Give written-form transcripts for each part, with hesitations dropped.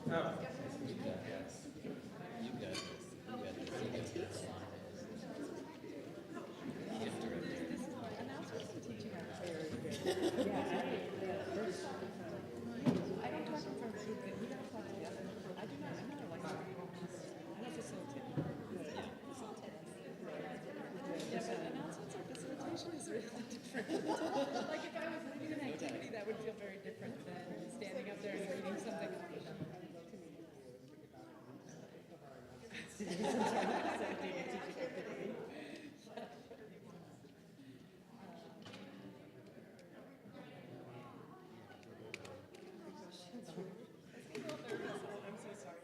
Like if I was leading an activity, that would feel very different than standing up there and reading something off the sheet. I'm so sorry.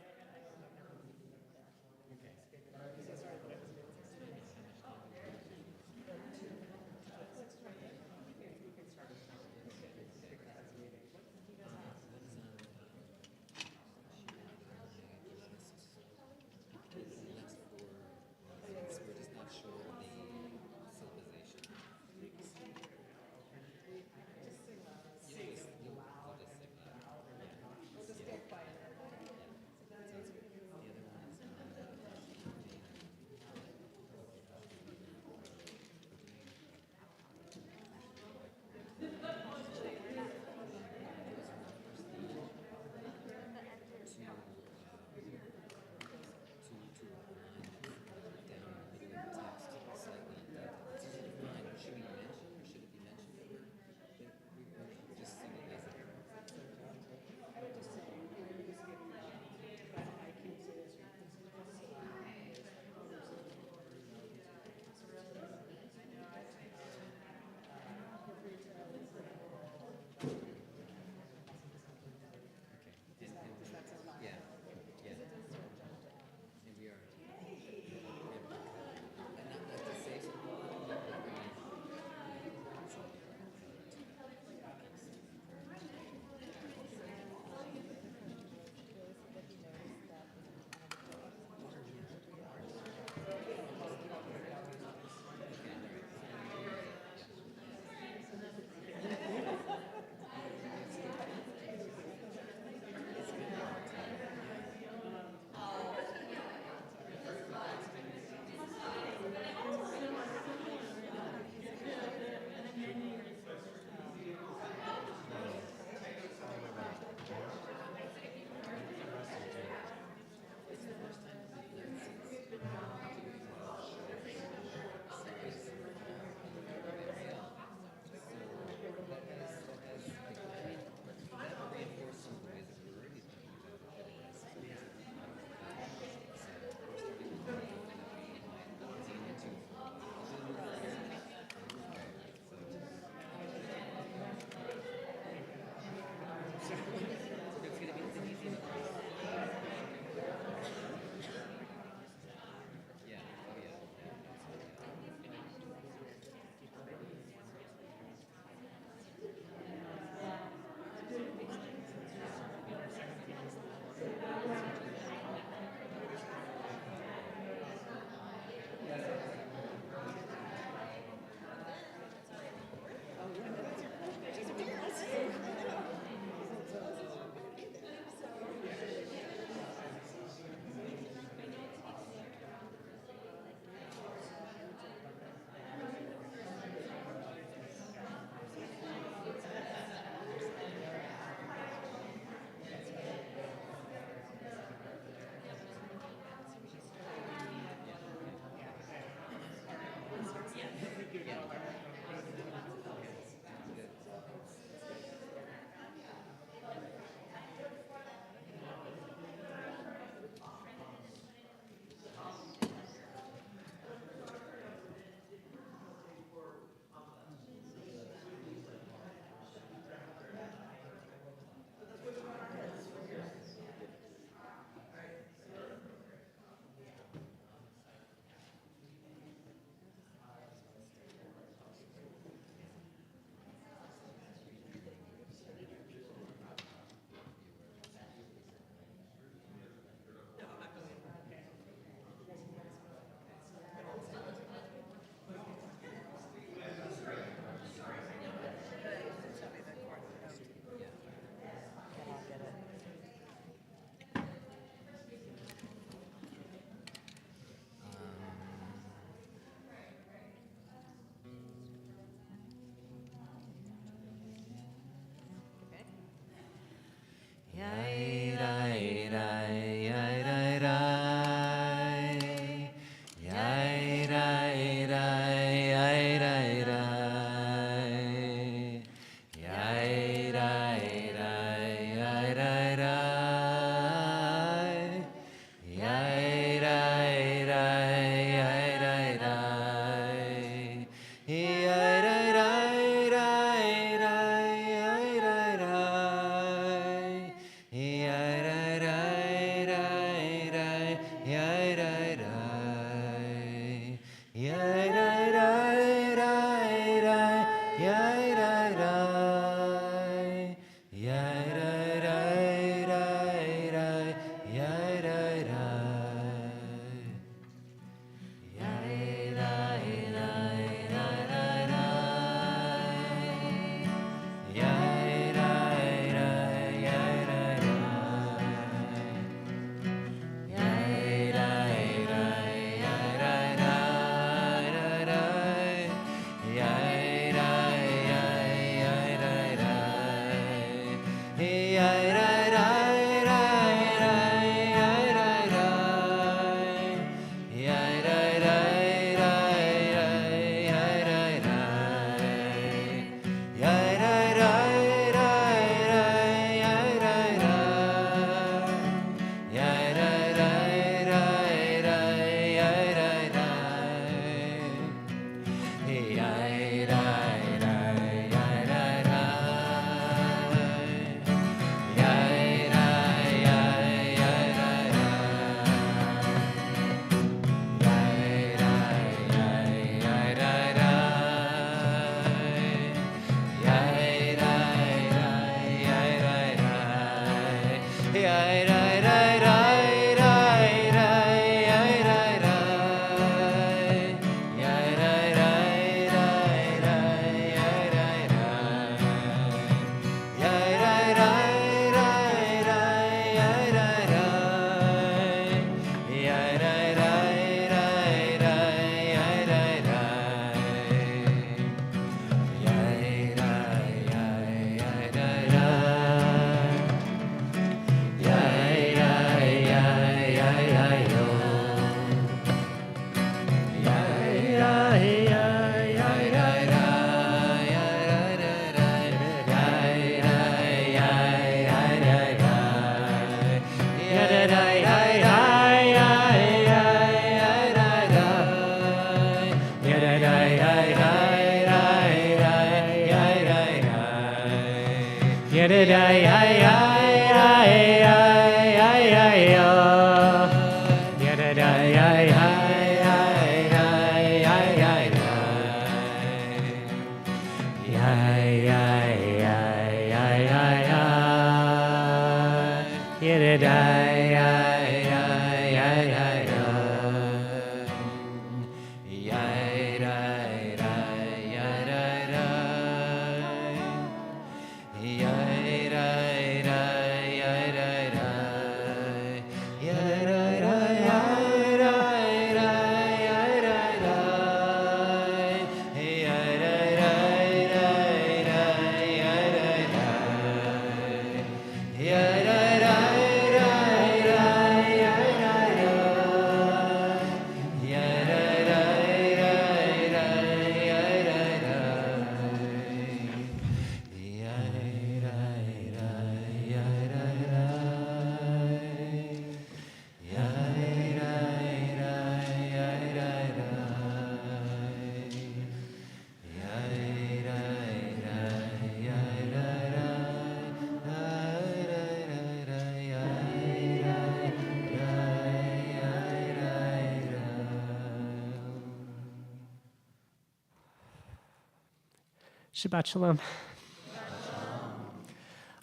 Shabbat Shalom.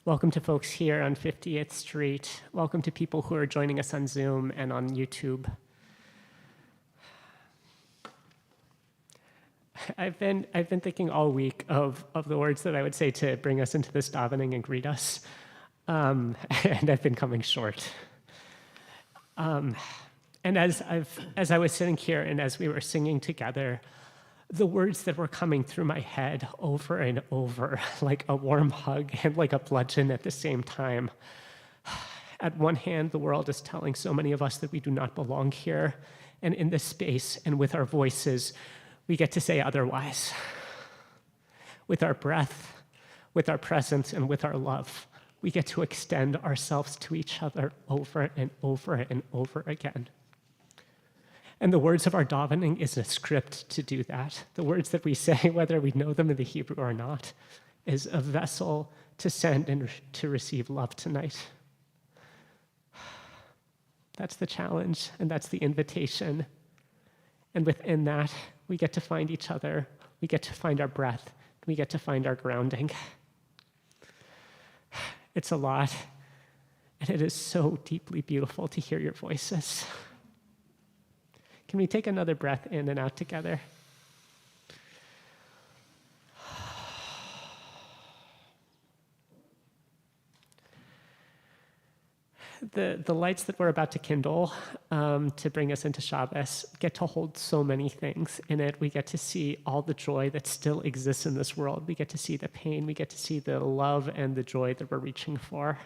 Welcome to folks here on 50th Street. Welcome to people who are joining us on Zoom and on YouTube. I've been thinking all week of the words that I would say to bring us into this davening and greet us, and I've been coming short. And as I was sitting here and as we were singing together, the words that were coming through my head over and over, like a warm hug and like a bludgeon at the same time, At one hand, the world is telling so many of us that we do not belong here, and in this space and with our voices, we get to say otherwise. With our breath, with our presence, and with our love, we get to extend ourselves to each other over and over and over again. And the words of our davening is a script to do that. The words that we say, whether we know them in the Hebrew or not, is a vessel to send and to receive love tonight. That's the challenge, and that's the invitation. And within that, we get to find each other, we get to find our breath, we get to find our grounding. It's a lot, and it is so deeply beautiful to hear your voices. Can we take another breath in and out together? The lights that we're about to kindle to bring us into Shabbos get to hold so many things in it. We get to see all the joy that still exists in this world. We get to see the pain. We get to see the love and the joy that we're reaching for.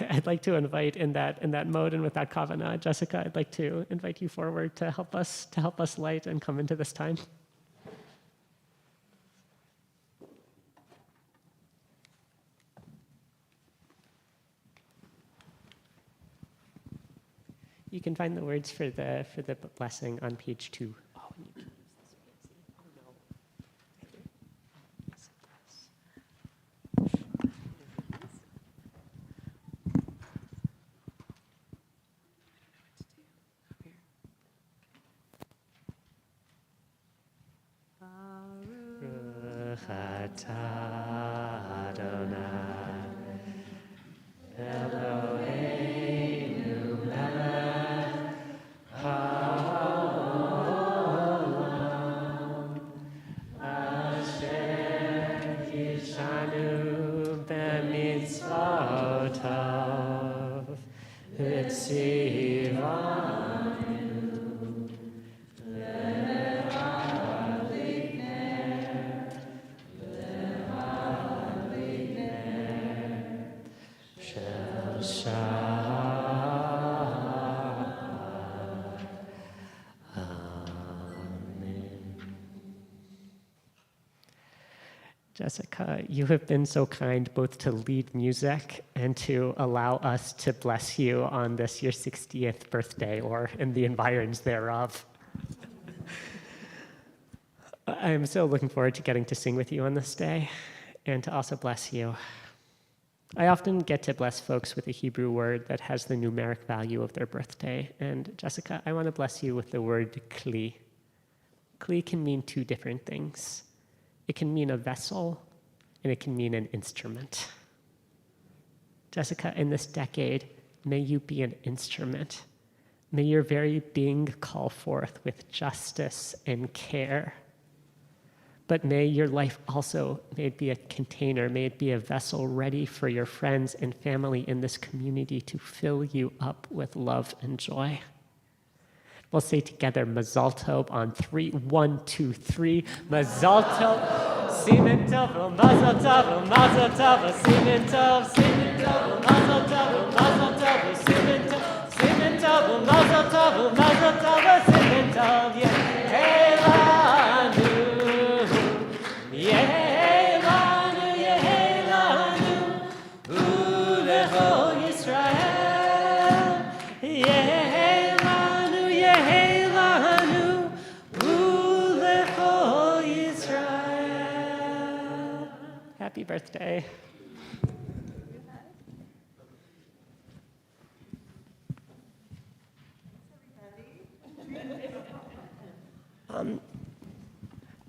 I'd like to invite in that mode and with that kavana, Jessica, I'd like to invite you forward to help us light and come into this time. You can find the words for the blessing on page 2. Oh, and you can use this fancy. Oh no. Yes, Baruch atah Adonai Eloheinu melech haolam asher kishanu b'mitzvotav v'tzivanu Jessica, you have been so kind both to lead music and to allow us to bless you on this your 60th birthday, or in the environs thereof. I am so looking forward to getting to sing with you on this day and to also bless you. I often get to bless folks with a Hebrew word that has the numeric value of their birthday. And Jessica, I want to bless you with the word kli. Kli can mean two different things. It can mean a vessel, and it can mean an instrument. Jessica, in this decade, may you be an instrument. May your very being call forth with justice and care. But may your life also, may it be a container, may it be a vessel ready for your friends and family in this community to fill you up with love and joy. We'll say together, Mazal Tov on 3. 1, 2, 3. Mazal Tov, Simen Tov, Mazal Tov, Mazal Tov, Simen Tov, Simen Tov, Mazal Tov, Mazal Tov, Simen Tov, Simen Tov, Mazal Tov, Mazal Tov, Simen Tov, Yehelanu, Yehelanu, Yehelanu, Ulecho Yisrael, Yehelanu, Yehelanu, Ulecho Yisrael. Happy birthday.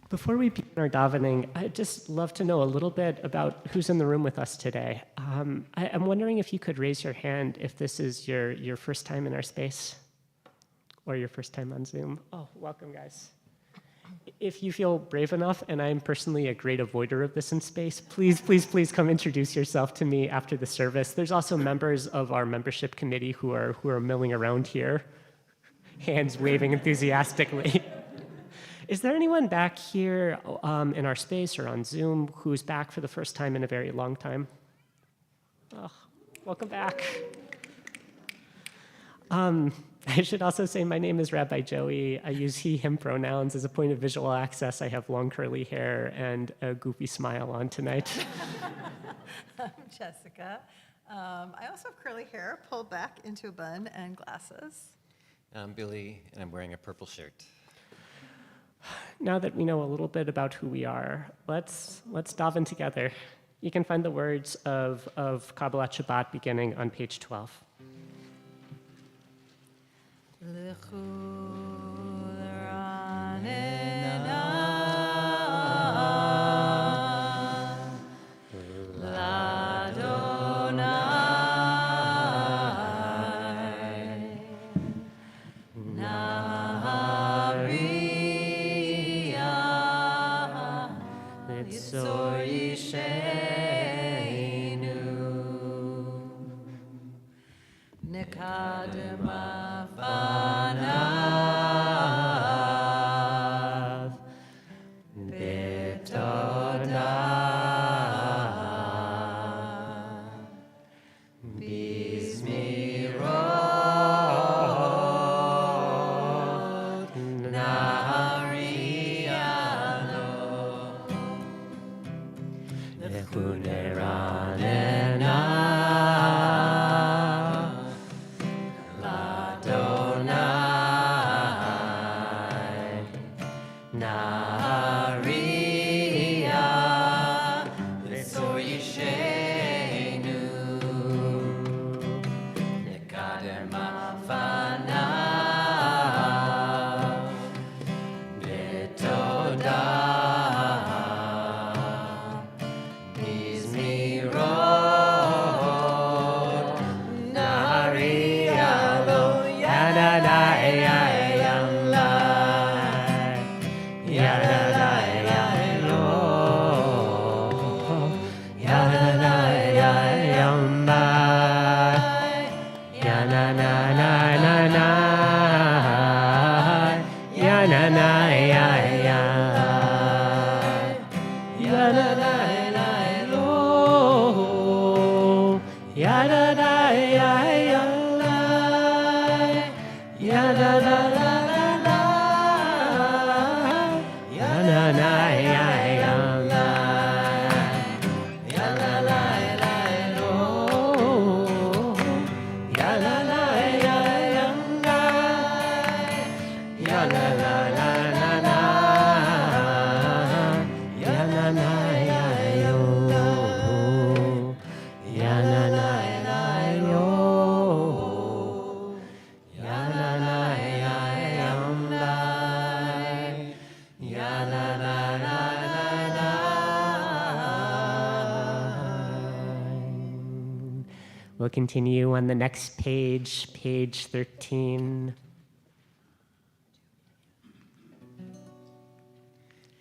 Before we begin our davening, I'd just love to know a little bit about who's in the room with us today. I'm wondering if you could raise your hand if this is your first time in our space or your first time on Zoom. Oh, welcome, guys. If you feel brave enough, and I'm personally a great avoider of this in space, please, please, please come introduce yourself to me after the service. There's also members of our membership committee who are milling around here, hands waving enthusiastically. Is there anyone back here in our space or on Zoom who's back for the first time in a very long time? Oh, Welcome back. I should also say my name is Rabbi Joey. I use he, him pronouns as a point of visual access. I have long curly hair and a goofy smile on tonight. I'm Jessica. I also have curly hair pulled back into a bun and glasses. I'm Billy, and I'm wearing a purple shirt. Now that we know a little bit about who we are, let's daven together. You can find the words of Kabbalat Shabbat beginning on page 12. We'll continue on the next page, page 13.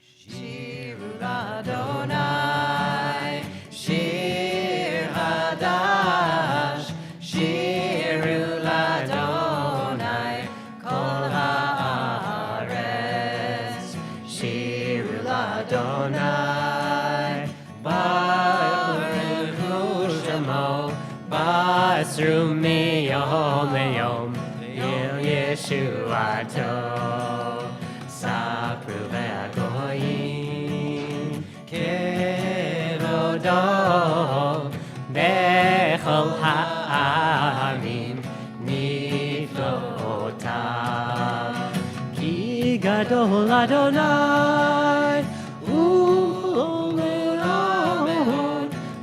Shirul Adonai, Shir Hadash, Shirul Adonai, Kol Haaretz, Shirul Adonai, Baruch Hu Shemo, Basru miyom leyom, Il Yeshuato, Sapru ve'agoyim, Kevodo, Bechol ha'amim, Niflotav, Ki gadol Adonai, U'le'od,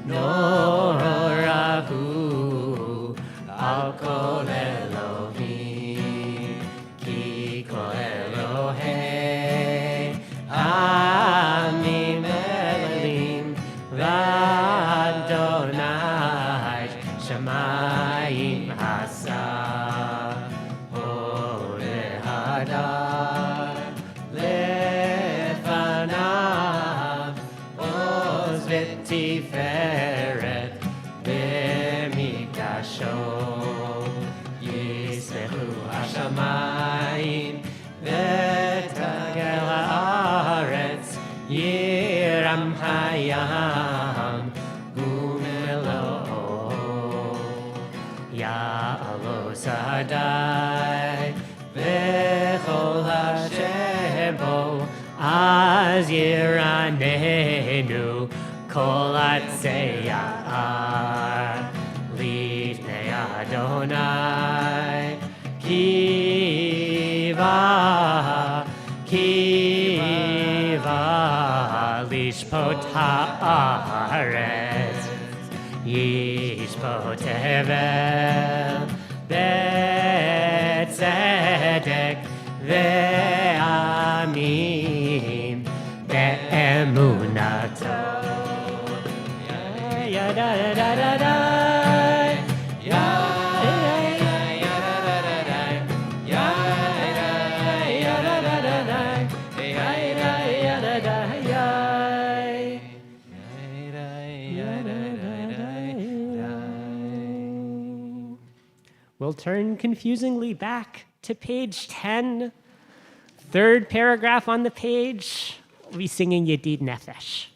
Norahu, Al kol Elohim, Ki kol Elohei, Amim Elohim, V'Adonai, Shamayim Hasa, Oreh Hadar, Lefanav, Oz v'Tiferet, B'Mikdasho, Yismechu Hashamayim, V'Tagel Haaretz, Yiram Hayam, Gumelo, יעלו שדי וכל השם בו אז ירננו כל עצי יער לפני אדוני כי בא לשפוט הארץ ישפוט הבל בצדק ואמין באמונתו. We'll turn confusingly back to page 10. Third paragraph on the page, we'll be singing Yedid Nefesh.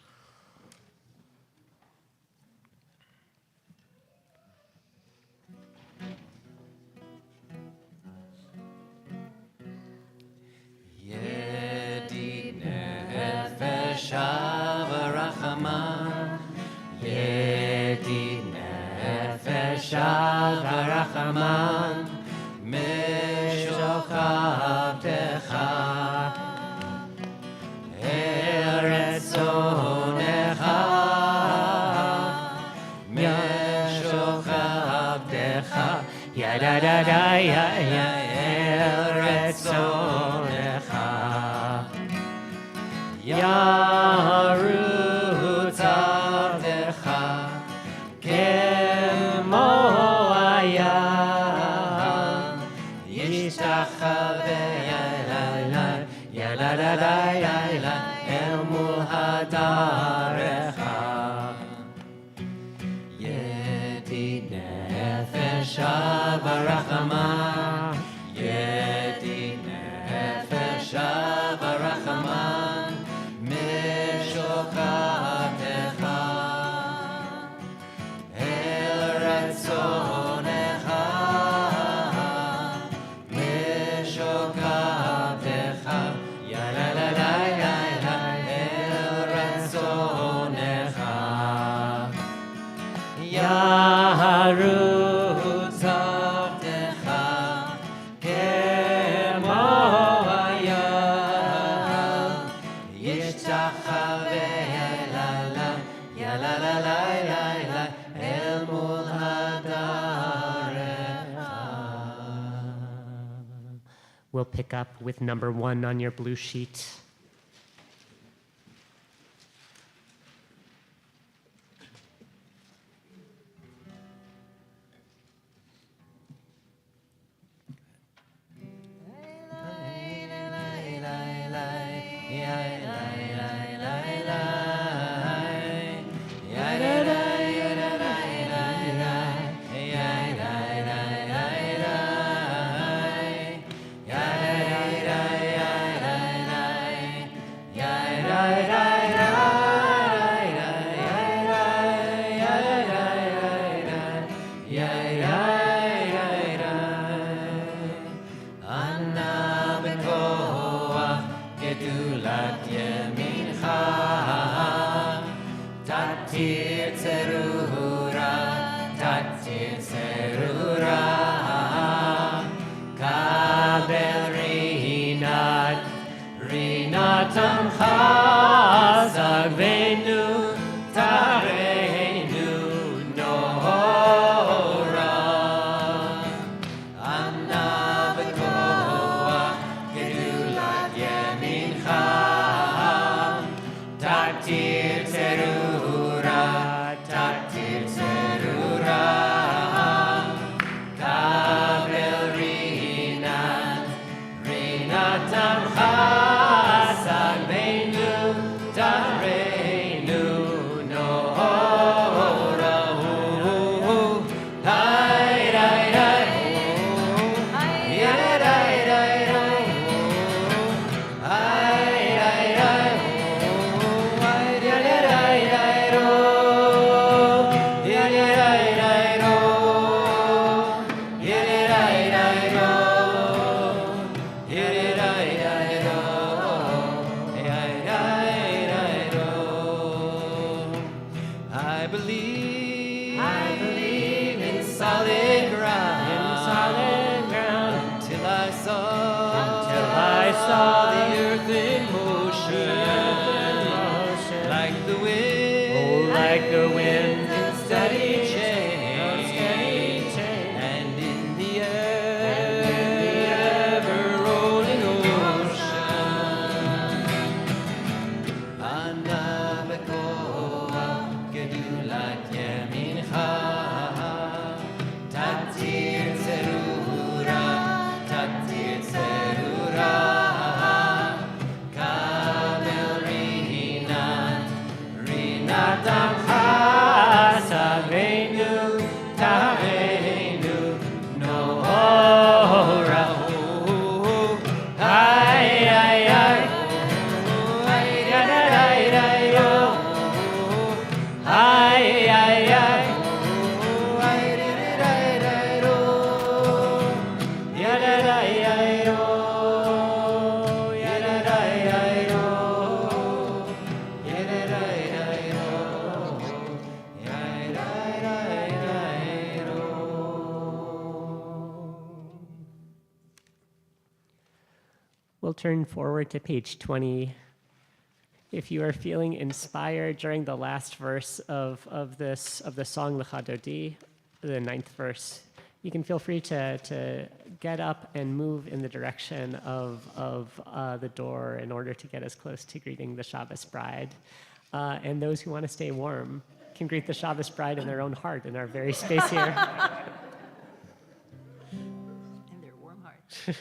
Yedid Nefesh Avarachaman Yedid Nefesh Avarachaman Meshochavtecha Eretz Zonecha Meshochavtecha Yadadada Eretz Zonecha Yarutz Avdecha Kemo Ayam Yishtachave Yadadada El Muhadarecha Yedid Nefesh Avarachaman Yedid Nefesh Avarachaman Meshochavtecha El Ratzonecha Meshochavtecha Yadadada El Ratzonecha Yarutz Avdecha Kemo Ayam Yishtachave Yalalalai El Mul Hadarecha. We'll pick up with number 1 on your blue sheet. I believe in solid ground. Until I saw the earth in motion, like the wind, like the wind, in steady change, and in the ever-rolling ocean. Ana bekoach gedulat yemincha, tatir tzerura, tatir tzerura, kabel rinat, rinat amcha, taveinu, taveinu, nohora. Ay, ay, ay. Ay, ay, ay, ay, oh. Ay, ay, ay. Ay, ay, ay, ay, oh. Ya, da, da, ay, oh. Ya, da, da, ay, oh. Ya, da, da, ay, oh. Ya, da, da, ay, oh. We'll turn forward to page 20. If you are feeling inspired during the last verse of the song Lecha Dodi, the 9th verse, you can feel free to get up and move in the direction of the door in order to get as close to greeting the Shabbos bride. And those who want to stay warm can greet the Shabbos bride in their own heart in our very space here. In their warm hearts.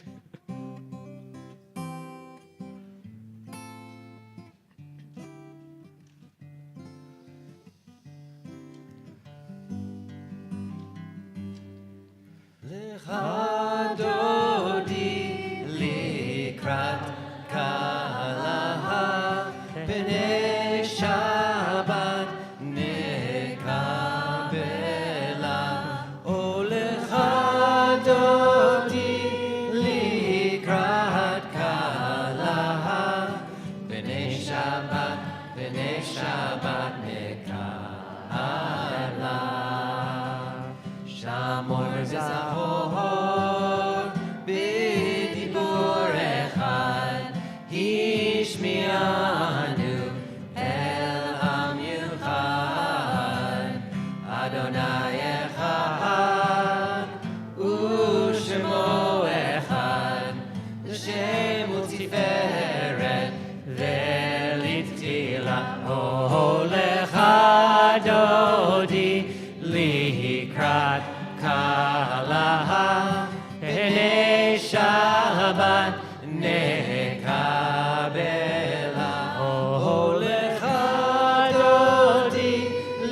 Lecha Dodi likrat kalaha b'nei Shabbat nekabela. O Lecha Dodi likrat kalaha b'nei Shabbat nekabela. Shamor v'zahor b'dibur echad hishmianu el am yuchad Adonai echad u'shemo echad l'shem u'tiferet ve'littila. O Lecha Dodi likrat kalaha b'nei Shabbat nekabela. O Lecha Dodi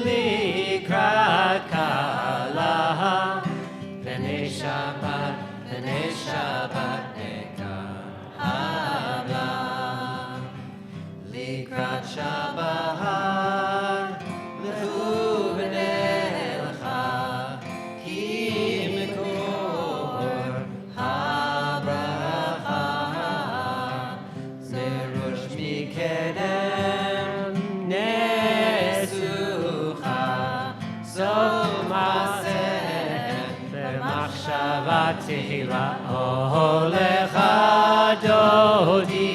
likrat kalaha b'nei Shabbat nekabela. Likrat Shabbat lechu b'nei Lecha ki mekor habracha zerush mikedem nesucha sof maseh b'machshava tehila. O Lecha Dodi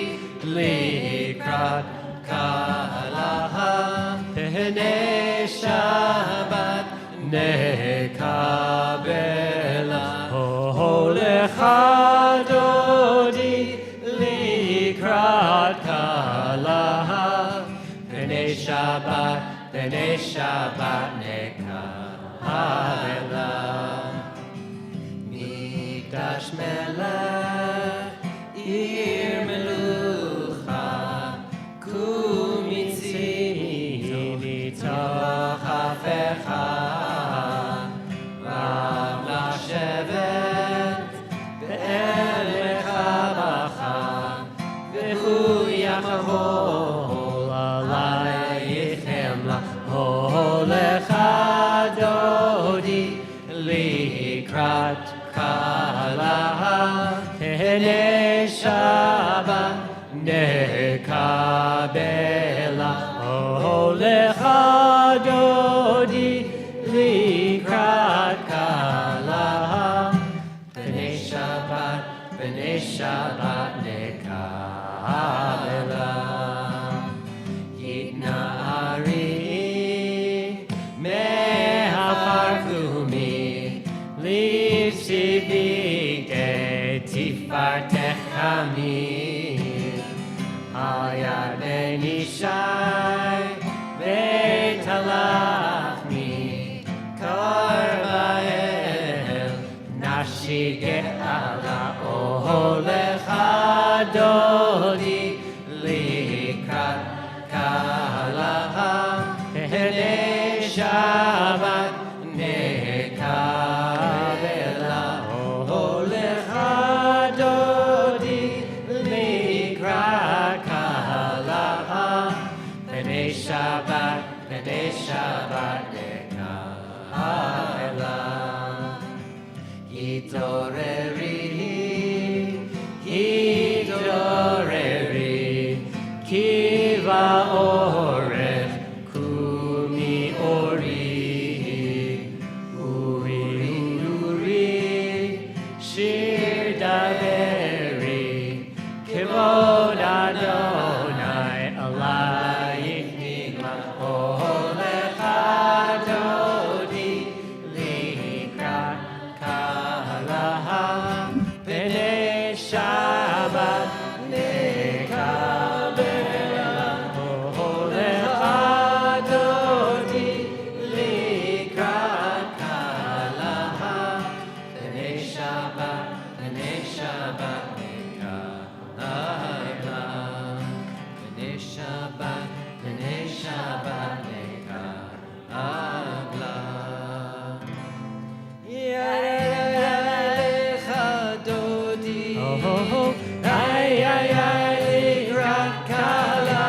likrat kalaha b'nei Shabbat nekabela. O Lecha Dodi likrat kalaha b'nei Shabbat nekabela. Mikdash melech ir melucha kumitzi mitoch afecha rav לשבת בעמק הבכה והוא יחול עלייך חמלה. O Lecha Dodi likrat kalaha b'nei Shabbat nekabela. O Lecha Dodi Yamim Hayadeni Shai Beit Halachmi Karvael Nashi Ge'ala Olecha Dodi Likrat Kalaha Pnei Shabbat Nekabela Olecha Dodi Likrat Kalaha Pnei Shabbat Nekabela Hitoreri Kiva Orech Kumi Ori Uri Shir Daveri Kivod Adonai Alayich Nigma Olecha Dodi Likrat Kalaha Pnei Shabbat Nekabela Olecha Dodi Likrat Kalaha Pnei Shabbat Nekabela Pnei Shabbat Nekabela Yalecha Dodi Ay ay ay Likrat Kala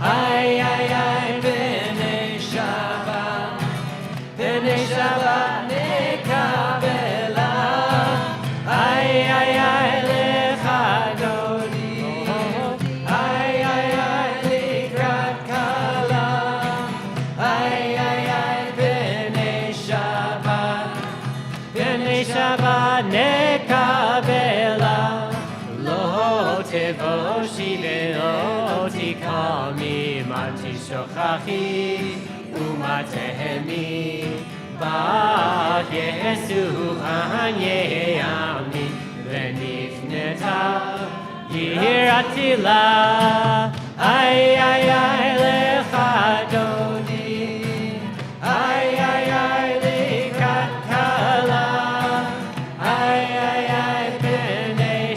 Ay ay ay Bnei Shabbat Nekabela Ay ay ay Lecha Dodi Ay ay ay Likrat Kala Ay ay ay Bnei Shabbat Nekabela Lo tevoshi ve'lo tikami ma tishochachi uma tehemi ba'at Yesu hanyeyami venifneta yiratila ay ay ay lecha dodi ay ay ay likrat kala ay ay ay Bnei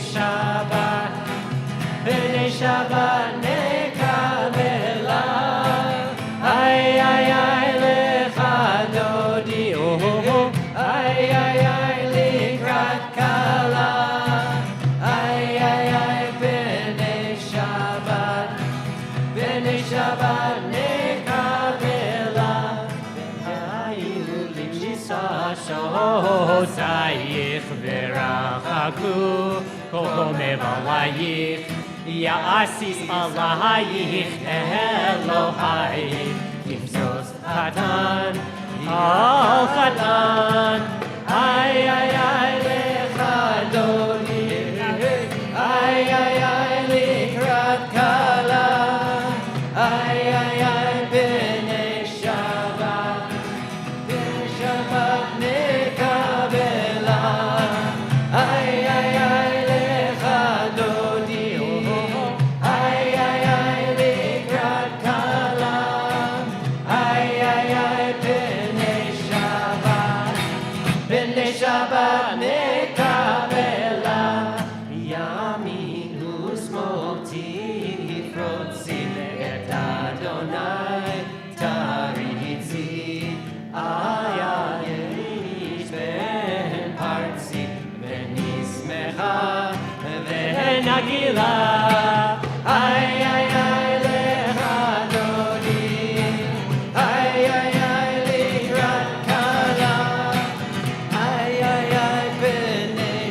Shabbat Nekabela ay ay ay lecha dodi ay ay ay likrat kala ay ay ay Bnei Shabbat Nekabela Hayu limshisa shosayich verachaku kol mevalayich Ya'asis alayich Elohai Kimsos Hatan Al Hatan Ay ay ay lecha dodi Ay ay ay likrat kala Ay ay ay Bnei Shabbat Nekabela Ay ay ay lecha dodi Ay ay ay likrat kala Ay ay ay Bnei Shabbat Nekabela Yaminu smoti frotzi et Adonai taritzi Ayayish ben partzi venismecha venagila Ay ay ay lecha dodi Ay ay ay likrat kala Ay ay ay Bnei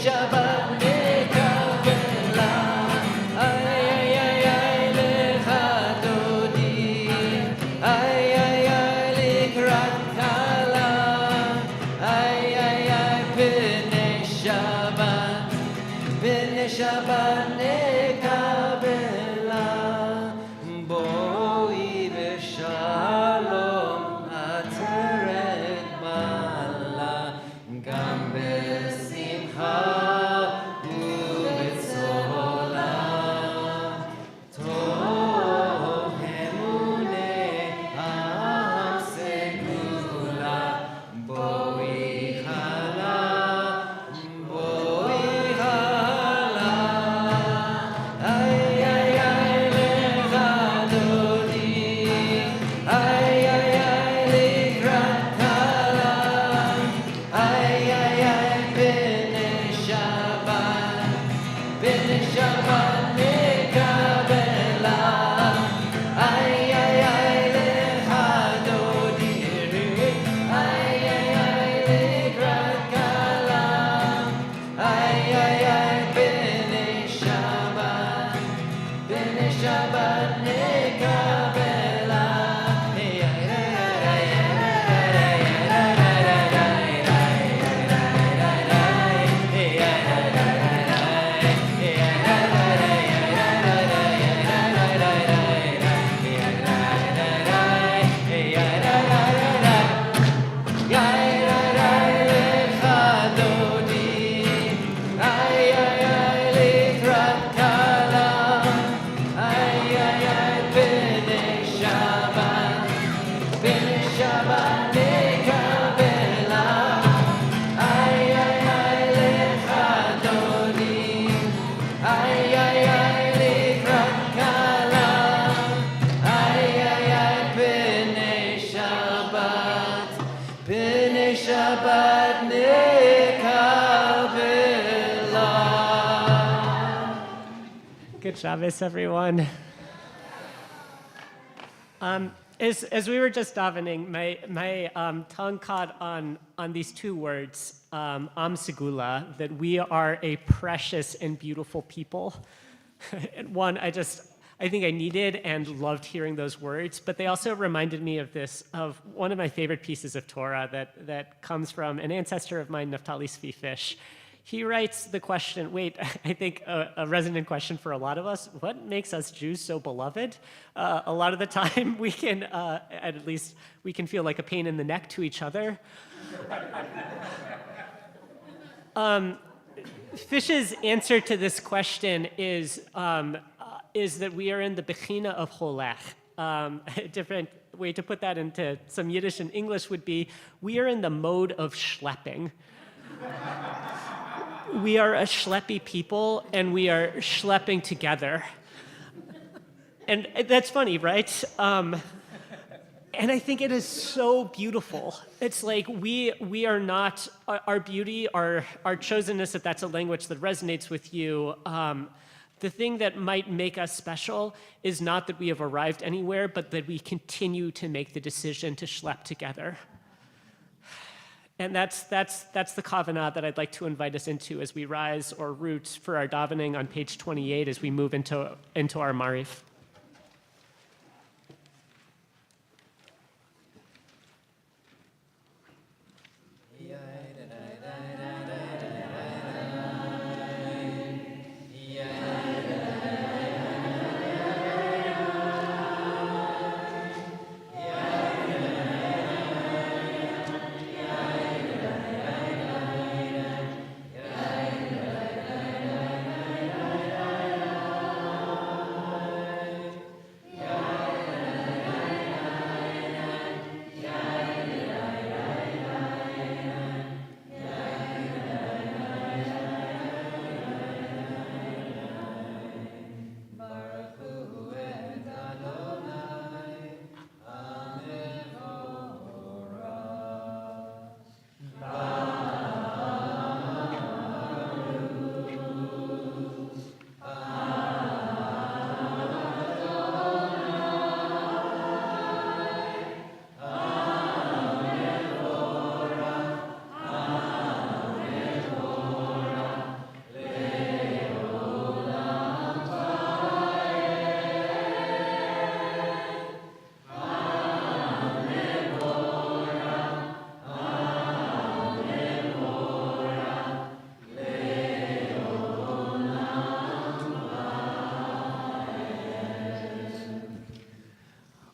Shabbat Nekabela Ay ay ay ay lecha dodi Ay ay ay likrat kala Ay ay ay Bnei Shabbat Good Shabbos, everyone. As we were just davening, my tongue caught on these two words, Am Segula, that we are a precious and beautiful people. And one, I think I needed and loved hearing those words, but they also reminded me of one of my favorite pieces of Torah that comes from an ancestor of mine, Naphtali Svi Fish. He writes the question, I think a resonant question for a lot of us, what makes us Jews so beloved? A lot of the time we can, at least we can feel like a pain in the neck to each other. Fish's answer to this question is that we are in the Bechina of Holech. A different way to put that into some Yiddish and English would be, we are in the mode of schlepping. We are a schleppy people, and we are schlepping together. And that's funny, right? And I think it is so beautiful. It's like we are not, our beauty, our chosenness, if that's a language that resonates with you, the thing that might make us special is not that we have arrived anywhere, but that we continue to make the decision to schlep together. And that's the kavanah that I'd like to invite us into as we rise or root for our davening on page 28 as we move into our Marif.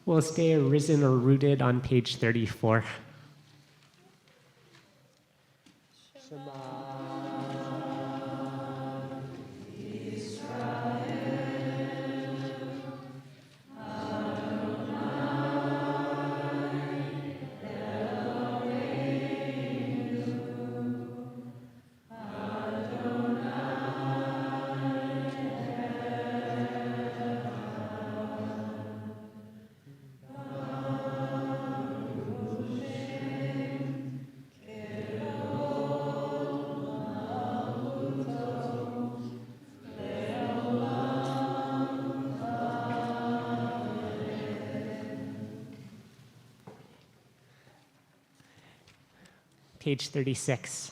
We'll stay arisen or rooted on page 34. Page 36.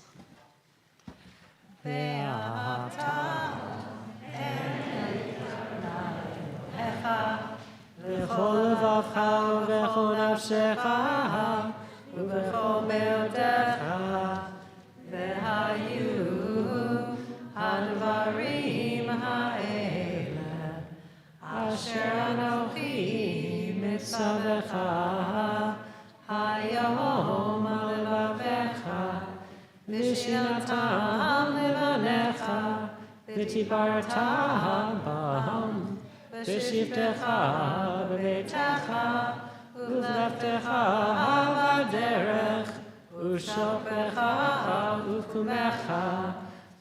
ותפארתם בם, בשבתך בביתך, ובלכתך בדרך, ושופך ובקומך,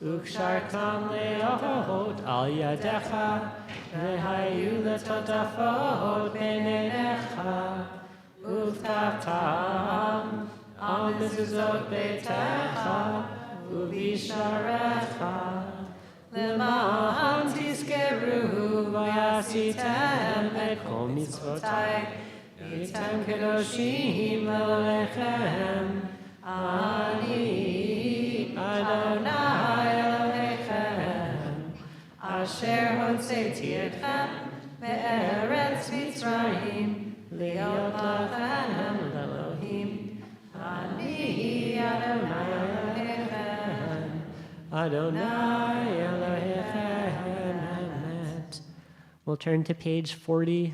וקשרתם להיות על ידיך, והיו לטוטפות בין עיניך, וכתבתם על מזוזות ביתך, ובשעריך, למען תזכרו ועשיתם את כל מצוותיי, הייתם קדושים לאלוהיכם, אני אדוני אלוהיכם, אשר הוצאתי אתכם מארץ מצרים, להיות לכם לאלוהים, אני אדוני אלוהיכם, אדוני אלוהיכם אמת. We'll turn to page 40.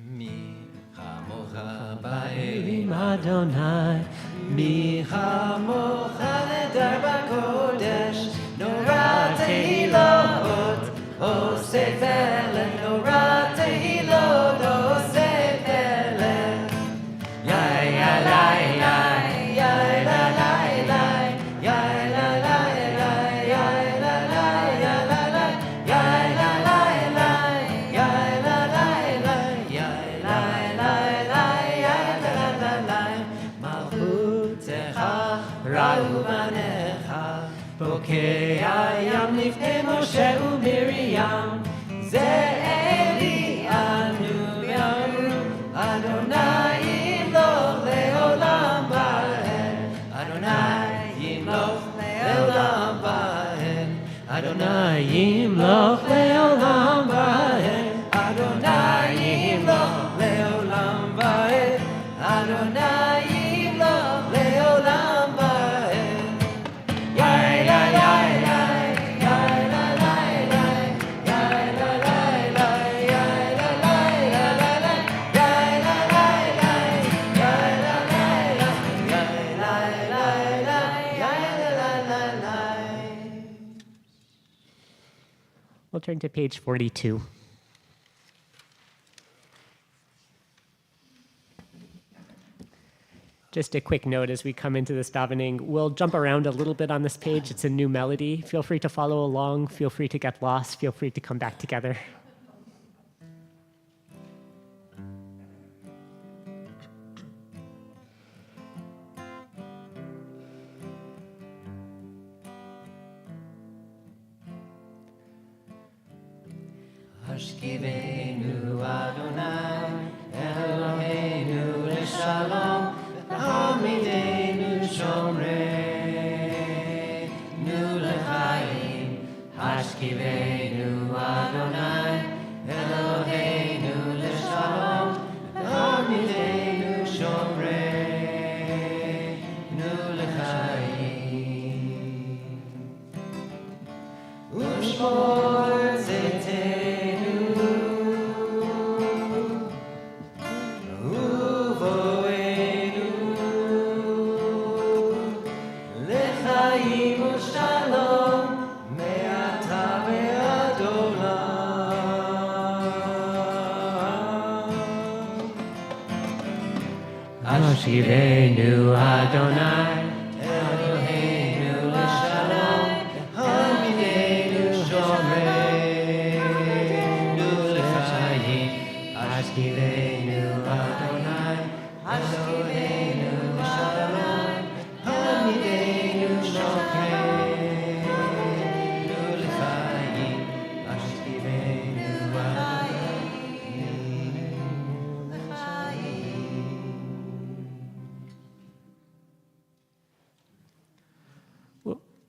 מי כמוך באלים אדוני, מי כמוך נדר בקודש, נורא תהילות עושה פלא, נורא תהילות עושה פלא. יאי לה לה לה, יאי לה לה לה, יאי לה לה לה, יאי לה לה לה, יאי לה לה לה, יאי לה לה לה, יאי לה לה לה, יאי לה לה לה. מלכותך ראו בניך, בוקע ים לפני משה ומרים, זה אלי אנו יאמרו, אדוני ימלוך לעולם ועד, אדוני ימלוך לעולם ועד, אדוני ימלוך לעולם ועד, אדוני ימלוך לעולם ועד, אדוני ימלוך לעולם ועד. יאי לה לה לה, יאי לה לה לה, יאי לה לה לה, יאי לה לה לה, יאי לה לה לה, יאי לה לה לה, יאי לה לה לה, יאי לה לה לה. We'll turn to page 42. Just a quick note as we come into this davening, we'll jump around a little bit on this page. It's a new melody. Feel free to follow along. Feel free to get lost. Feel free to come back together. השכיבנו אדוני אלוהינו לשלום, העמידנו שומרנו לחיים. השכיבנו אדוני אלוהינו לשלום, העמידנו שומרנו לחיים. ושמור צאתנו ובואנו לחיים ושלום מעתה ועד עולם. השיבנו אדוני אלוהינו לשלום, העמידנו שומרנו לחיים. השכיבנו אדוני אלוהינו לשלום, העמידנו שומרנו לחיים. השכיבנו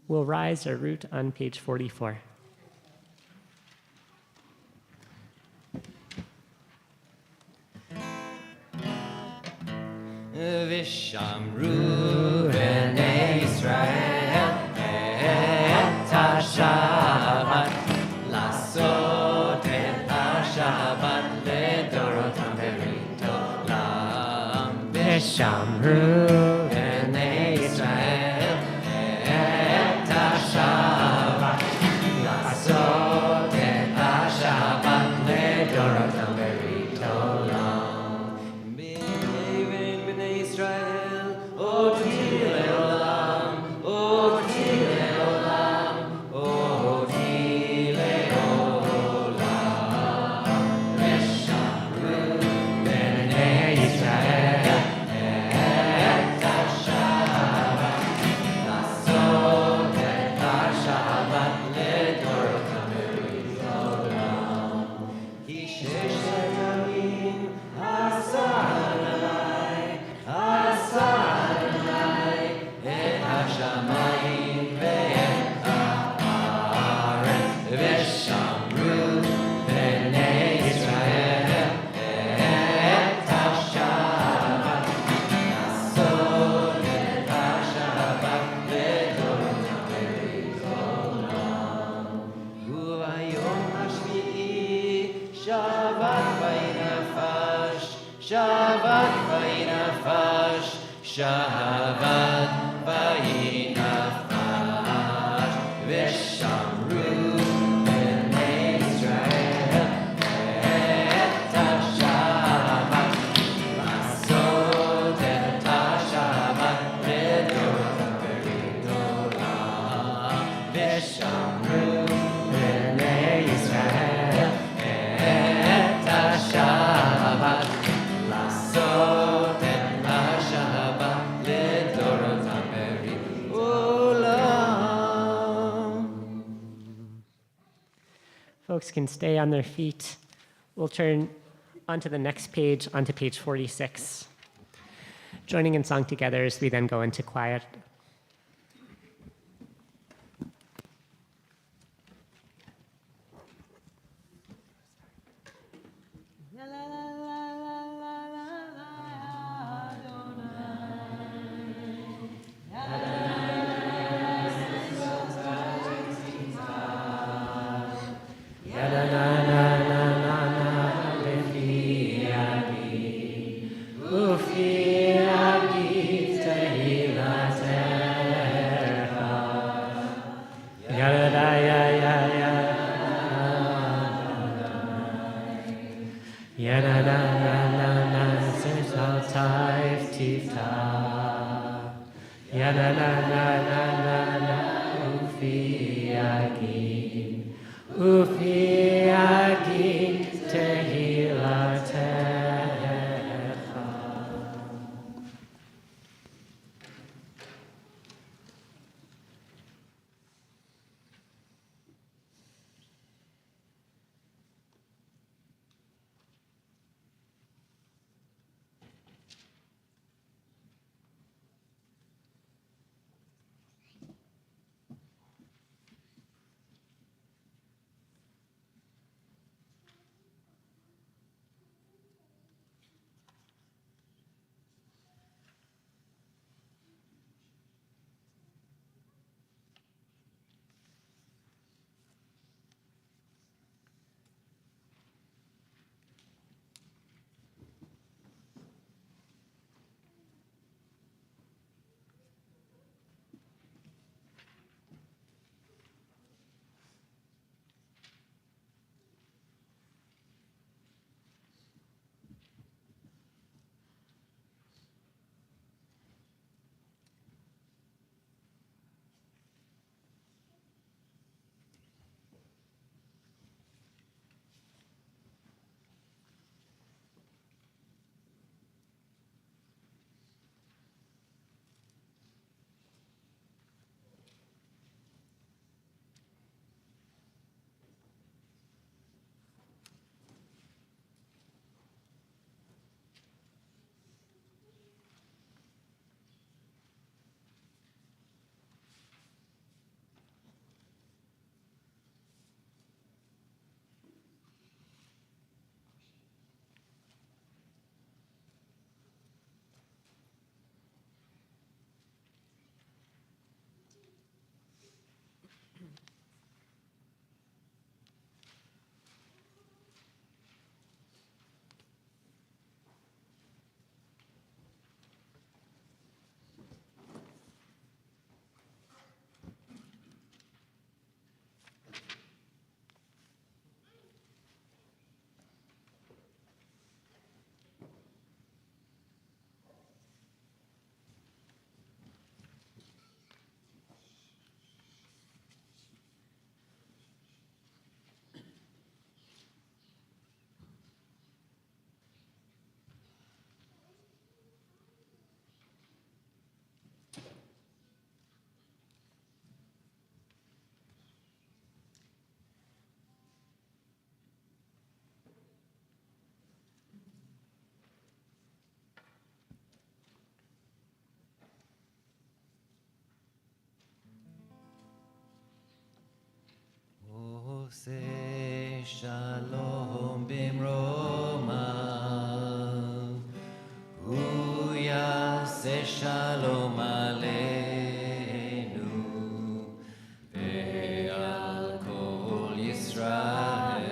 We'll rise our root on page 44. ושמרו בני ישראל את השבת, לעשות את השבת לדורותם ברית עולם. ושמרו בני ישראל את השבת, לעשות את השבת לדורותם ברית עולם. בני ישראל אותי לעולם, אותי לעולם, אותי לעולם. ושמרו בני ישראל Shabbat vaynafash, Shabbat vaynafash, Shabbat vaynafash, Veshamru b'nei Israel et ha-Shabbat, Lasot et ha-Shabbat לדורות בדורם, ושמרו בני ישראל את השבת, לעשות את השבת לדורותם בעולם. Folks can stay on their feet. We'll turn onto the next page, onto page 46. Joining in song together as we then go into quiet. Say shalom bimromav, hu yaseh shalom aleinu, ve'al kol Yisrael.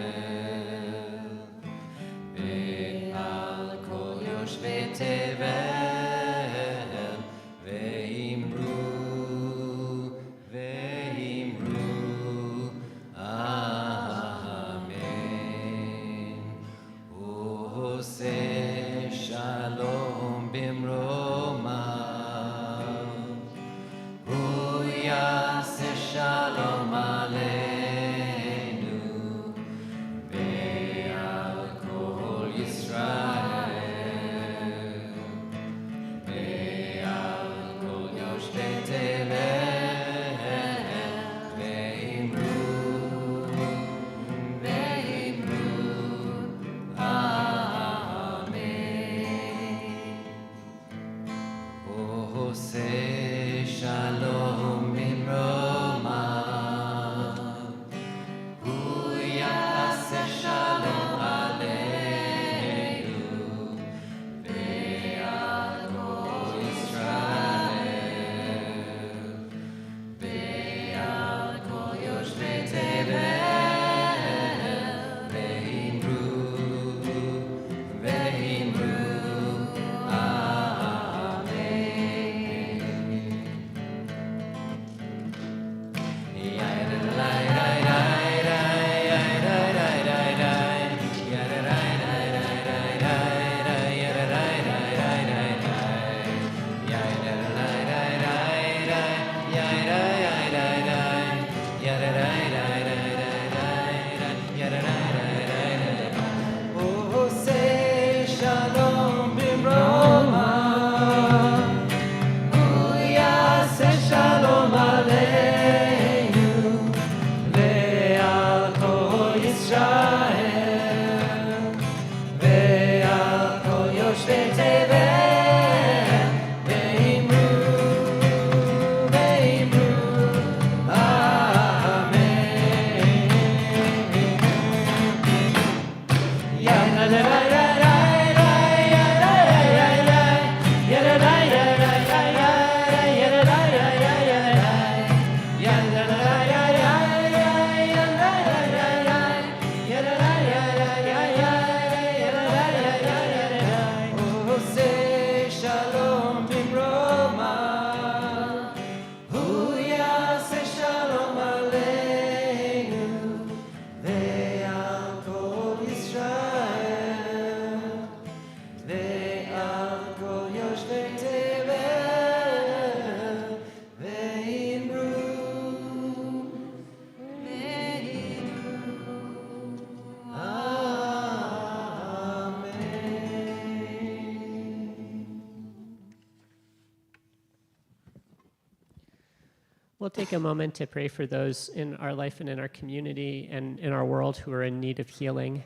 We'll take a moment to pray for those in our life and in our community and in our world who are in need of healing.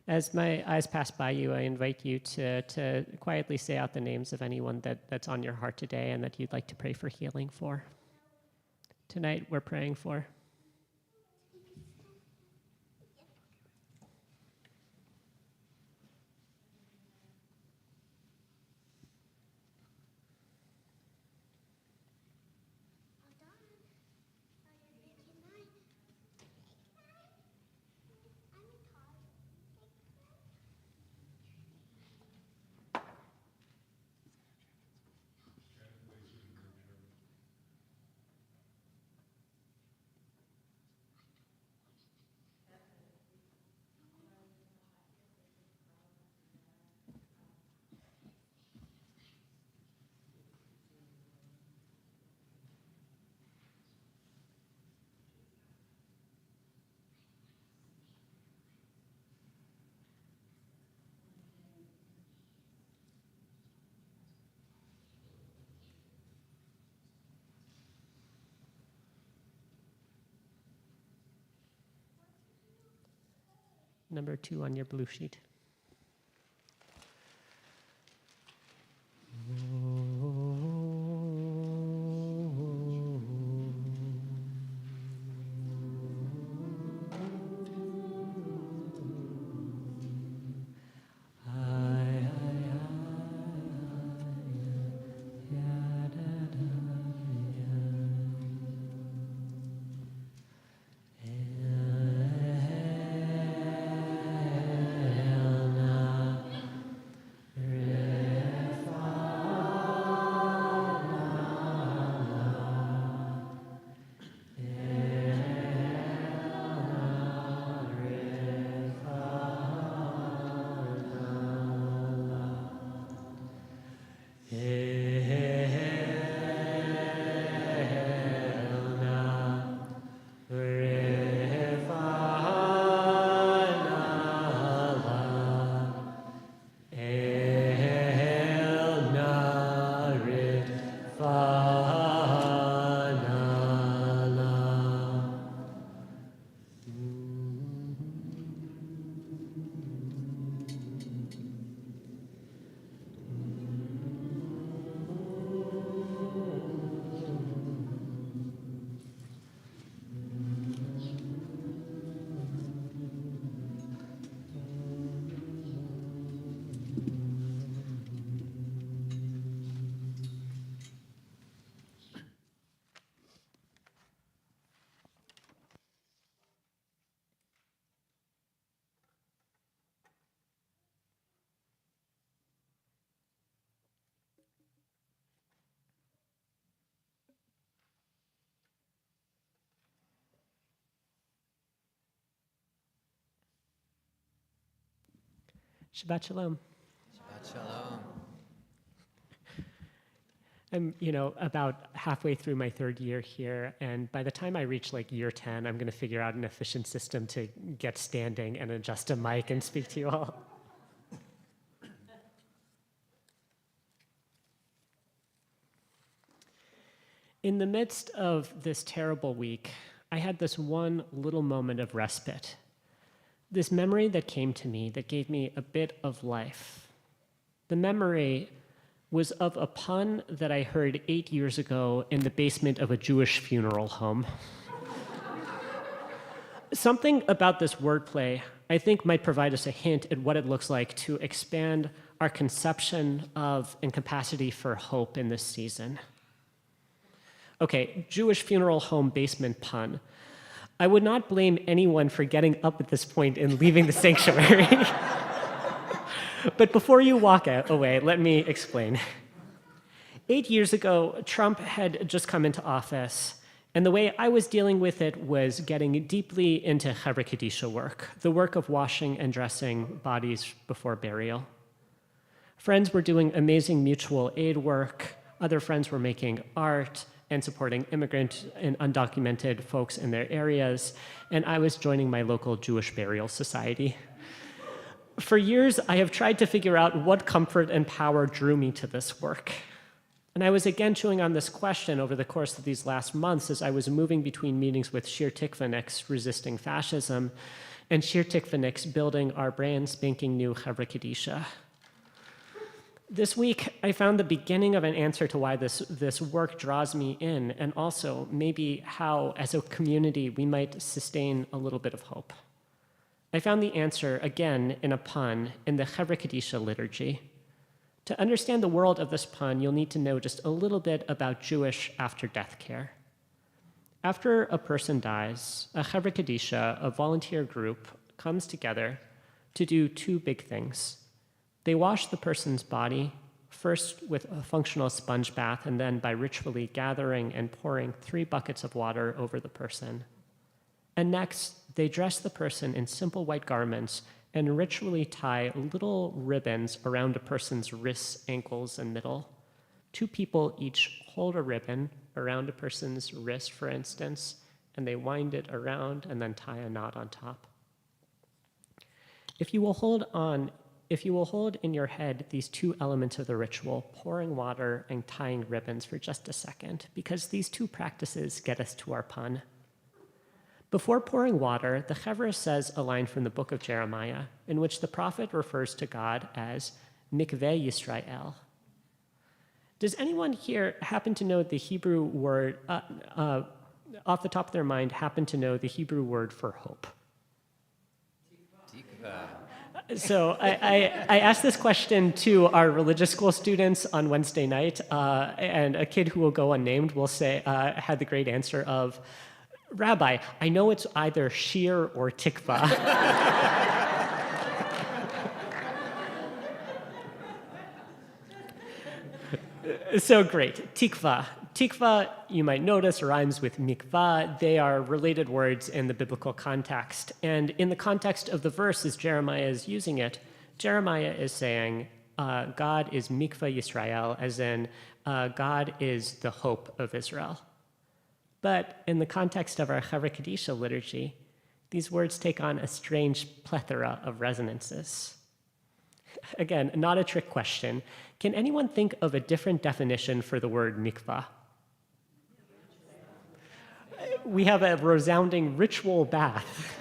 As my eyes pass by you, I invite you to quietly say out the names of anyone that's on your heart today and that you'd like to pray for healing for. Tonight, we're praying for. Number 2 on your blue sheet. Shabbat Shalom. Shabbat Shalom. I'm, about halfway through my 3rd year here, and by the time I reach year 10, I'm going to figure out an efficient system to get standing and adjust a mic and speak to you all. In the midst of this terrible week, I had this one little moment of respite. This memory that came to me that gave me a bit of life. The memory was of a pun that I heard 8 years ago in the basement of a Jewish funeral home. Something about this wordplay, I think, might provide us a hint at what it looks like to expand our conception of and capacity for hope in this season. Okay, Jewish funeral home basement pun. I would not blame anyone for getting up at this point and leaving the sanctuary. But before you walk away, let me explain. 8 years ago, Trump had just come into office, and the way I was dealing with it was getting deeply into Chevra Kadisha work, the work of washing and dressing bodies before burial. Friends were doing amazing mutual aid work. Other friends were making art and supporting immigrant and undocumented folks in their areas, and I was joining my local Jewish burial society. For years, I have tried to figure out what comfort and power drew me to this work. And I was again chewing on this question over the course of these last months as I was moving between meetings with Shir Tikvanik's Resisting Fascism and Shir Tikvanik's Building Our Brand Spanking New Chevra Kadisha. This week, I found the beginning of an answer to why this work draws me in, and also maybe how, as a community, we might sustain a little bit of hope. I found the answer, again, in a pun, in the Chevra Kadisha liturgy. To understand the world of this pun, you'll need to know just a little bit about Jewish after-death care. After a person dies, a Chevra Kadisha, a volunteer group, comes together to do two big things. They wash the person's body, first with a functional sponge bath, and then by ritually gathering and pouring 3 buckets of water over the person. And next, they dress the person in simple white garments and ritually tie little ribbons around a person's wrists, ankles, and middle. 2 people each hold a ribbon around a person's wrist, for instance, and they wind it around and then tie a knot on top. If you will hold in your head these 2 elements of the ritual, pouring water and tying ribbons, for just a second, because these 2 practices get us to our pun. Before pouring water, the Chevra says a line from the book of Jeremiah, in which the prophet refers to God as Mikveh Yisrael. Does anyone here happen to know the Hebrew word, off the top of their mind, happen to know the Hebrew word for hope? Tikva. So I asked this question to our religious school students on Wednesday night, and a kid who will go unnamed will say, had the great answer of, Rabbi, I know it's either shir or tikva. So great, tikva. Tikva, you might notice, rhymes with mikvah. They are related words in the biblical context. And in the context of the verse, as Jeremiah is using it, Jeremiah is saying, God is mikvah Yisrael, as in, God is the hope of Israel. But in the context of our Chevra Kadisha liturgy, these words take on a strange plethora of resonances. Again, not a trick question. Can anyone think of a different definition for the word mikvah? We have a resounding ritual bath.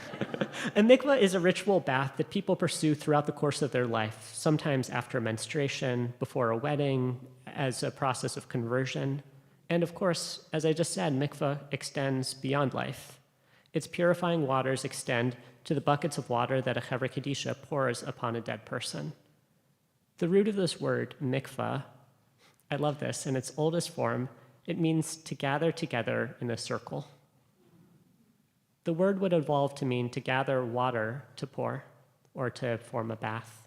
A mikvah is a ritual bath that people pursue throughout the course of their life, sometimes after menstruation, before a wedding, as a process of conversion. And of course, as I just said, mikvah extends beyond life. Its purifying waters extend to the buckets of water that a Chevra Kadisha pours upon a dead person. The root of this word, mikvah, I love this, in its oldest form, it means to gather together in a circle. The word would evolve to mean to gather water to pour, or to form a bath.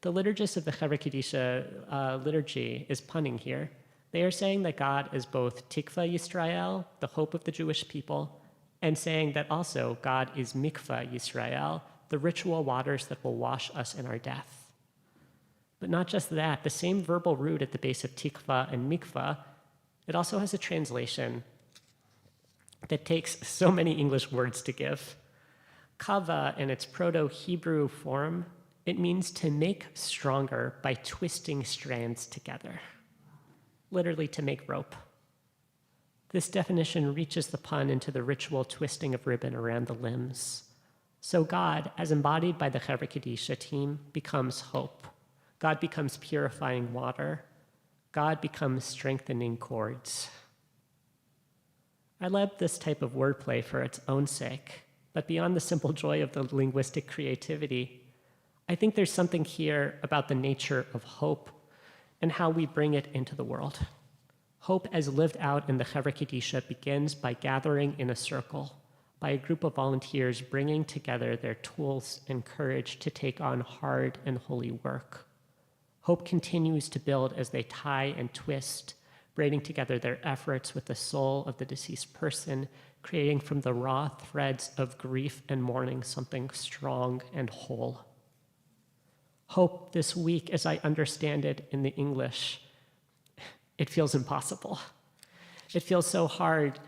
The liturgist of the Chevra Kadisha liturgy is punning here. They are saying that God is both Tikva Yisrael, the hope of the Jewish people, and saying that also God is Mikvah Yisrael, the ritual waters that will wash us in our death. But not just that, the same verbal root at the base of Tikva and Mikvah, it also has a translation that takes so many English words to give. Kava, in its Proto-Hebrew form, it means to make stronger by twisting strands together. Literally to make rope. This definition reaches the pun into the ritual twisting of ribbon around the limbs. So God, as embodied by the Chevra Kadisha team, becomes hope. God becomes purifying water. God becomes strengthening cords. I love this type of wordplay for its own sake, but beyond the simple joy of the linguistic creativity, I think there's something here about the nature of hope and how we bring it into the world. Hope as lived out in the Chevra Kadisha begins by gathering in a circle, by a group of volunteers bringing together their tools and courage to take on hard and holy work. Hope continues to build as they tie and twist, braiding together their efforts with the soul of the deceased person, creating from the raw threads of grief and mourning something strong and whole. Hope this week, as I understand it in the English, it feels impossible. It feels so hard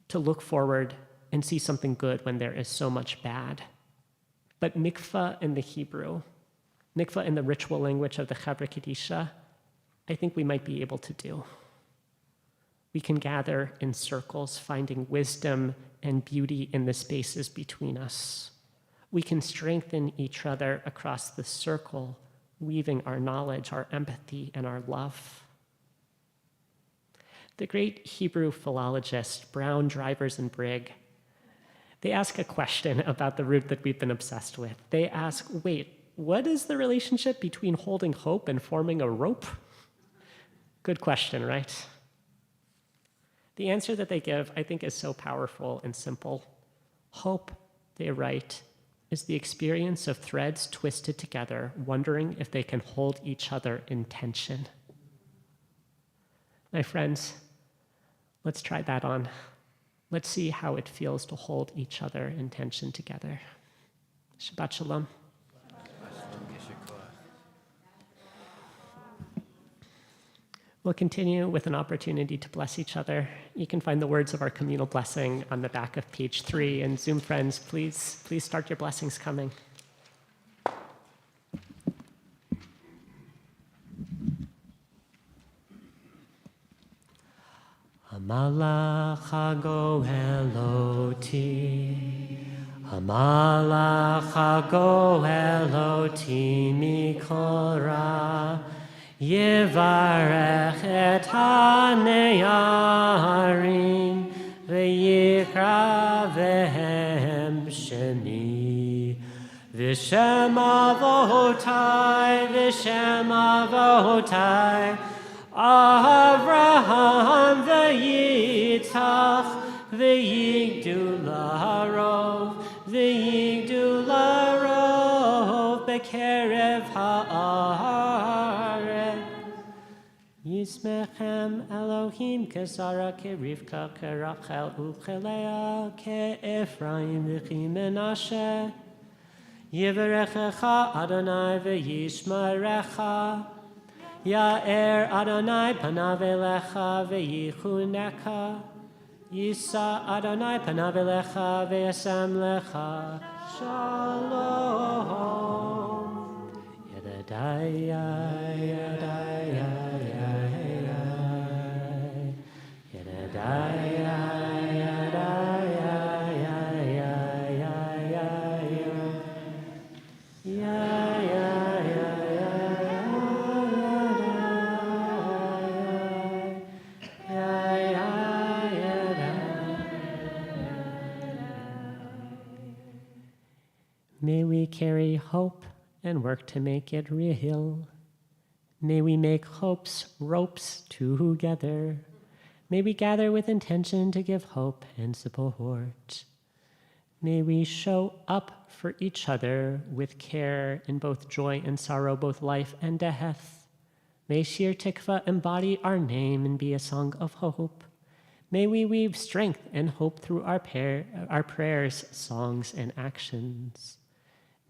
to look forward and see something good when there is so much bad. But mikvah in the Hebrew, mikvah in the ritual language of the Chevra Kadisha, I think we might be able to do. We can gather in circles, finding wisdom and beauty in the spaces between us. We can strengthen each other across the circle, weaving our knowledge, our empathy, and our love. The great Hebrew philologist Brown, Drivers, and Brigg, they ask a question about the root that we've been obsessed with. They ask, wait, what is the relationship between holding hope and forming a rope? Good question, right? The answer that they give, I think, is so powerful and simple. Hope, they write, is the experience of threads twisted together, wondering if they can hold each other in tension. My friends, let's try that on. Let's see how it feels to hold each other in tension together. Shabbat shalom. We'll continue with an opportunity to bless each other. You can find the words of our communal blessing on the back of page 3. And Zoom friends, please start your blessings coming. Hamalach hagoeloti, Hamalach hagoeloti mikol ra, Yevarech et haneyarim, v'yikra vehem shemi, v'shem avotai, v'shem avotai, Avraham v'yitzchak, v'yigdu la'arov, v'yigdu la'arov, b'kerev ha'aretz. Yismechem Elohim kesara kerivka kerachel uchelea ke'Ephraim v'chi Menashe. Yivarechecha Adonai v'yishmarecha. Ya'er Adonai panav elecha v'yichuneka. Yisa Adonai panav elecha v'yasem lecha. Shalom. Yedadaya, yedadaya, yedadaya, yedadaya, May we carry hope and work to make it real. May we make hope's ropes together. May we gather with intention to give hope and support. May we show up for each other with care in both joy and sorrow, both life and death. May Shir Tikva embody our name and be a song of hope. May we weave strength and hope through our prayers, songs, and actions.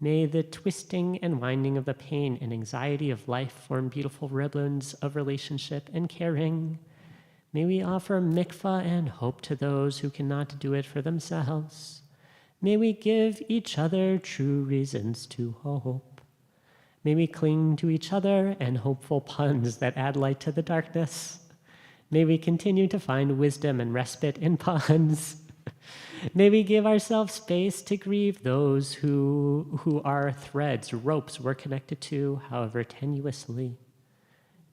May the twisting and winding of the pain and anxiety of life form beautiful ribbons of relationship and caring. May we offer mikvah and hope to those who cannot do it for themselves. May we give each other true reasons to hope. May we cling to each other and hopeful puns that add light to the darkness. May we continue to find wisdom and respite in puns. May we give ourselves space to grieve those who are threads, ropes we're connected to, however tenuously.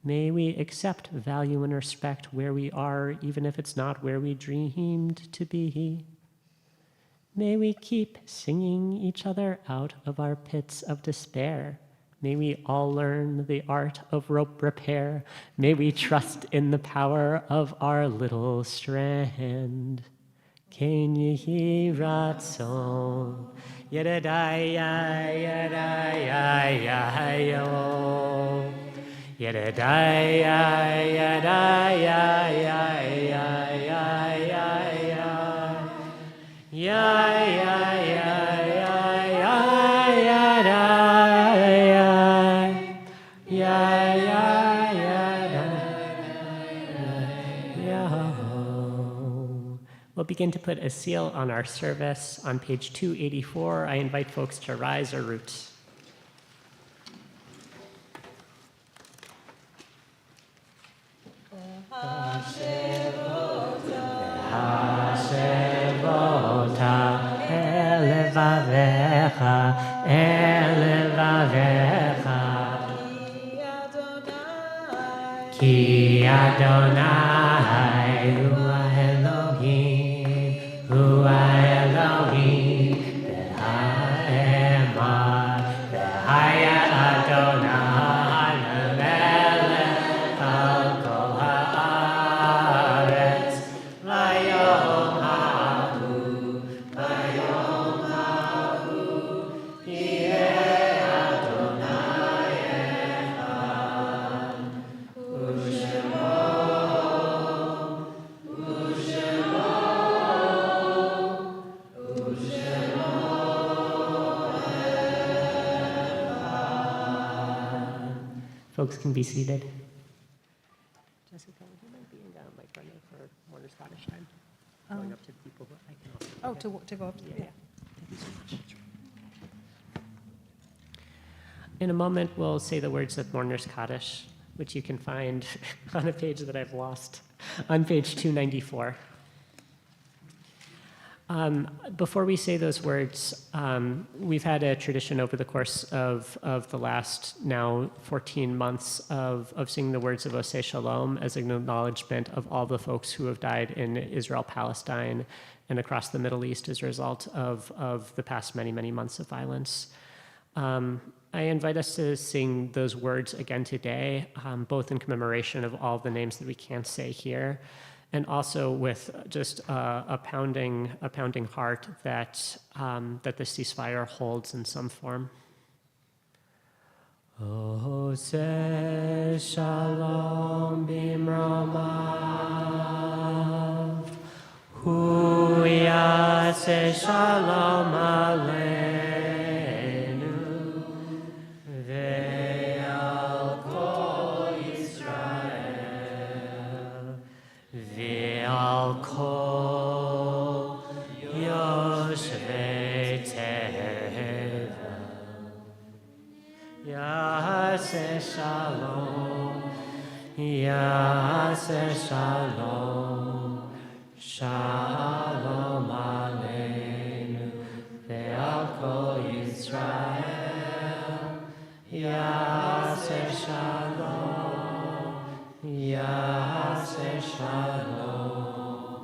May we accept, value, and respect where we are, even if it's not where we dreamed to be. May we keep singing each other out of our pits of despair. May we all learn the art of rope repair. May we trust in the power of our little strand. Ken yehi ratzon, yedadaya, yedadaya, yo. Yedadaya, yedadaya, We'll begin to put a seal on our service. On page 284, I invite folks to rise or root. elevavecha. Ki Adonai hu Elohim, hu Elohim, ve'ha'emad, ve'haya Adonai lemelech al kol haaretz, layom ha'hu, layom ha'hu, yeh Adonai echad, u'shemo, u'shemo, u'shemo echad. Folks can be seated. Jessica, would you mind being like running for Warner Scottish time? Going up to the people, but I can also. Oh, to go up to, yeah. Thank you so much. In a moment, we'll say the words of Mourner's Kaddish, which you can find on a page that I've lost, on page 294. Before we say those words, we've had a tradition over the course of the last now 14 months of singing the words of Oseh Shalom as an acknowledgement of all the folks who have died in Israel, Palestine, and across the Middle East as a result of the past many, many months of violence. I invite us to sing those words again today, both in commemoration of all the names that we can't say here, and also with just a pounding heart that the ceasefire holds in some form. Oseh Shalom bimromav, hu yaseh shalom aleinu, ve'al kol Yisrael, ve'al kol yoshvei tevel. Yaseh shalom, yaseh shalom, shalom aleinu, ve'al kol Yisrael. Yaseh shalom, yaseh shalom,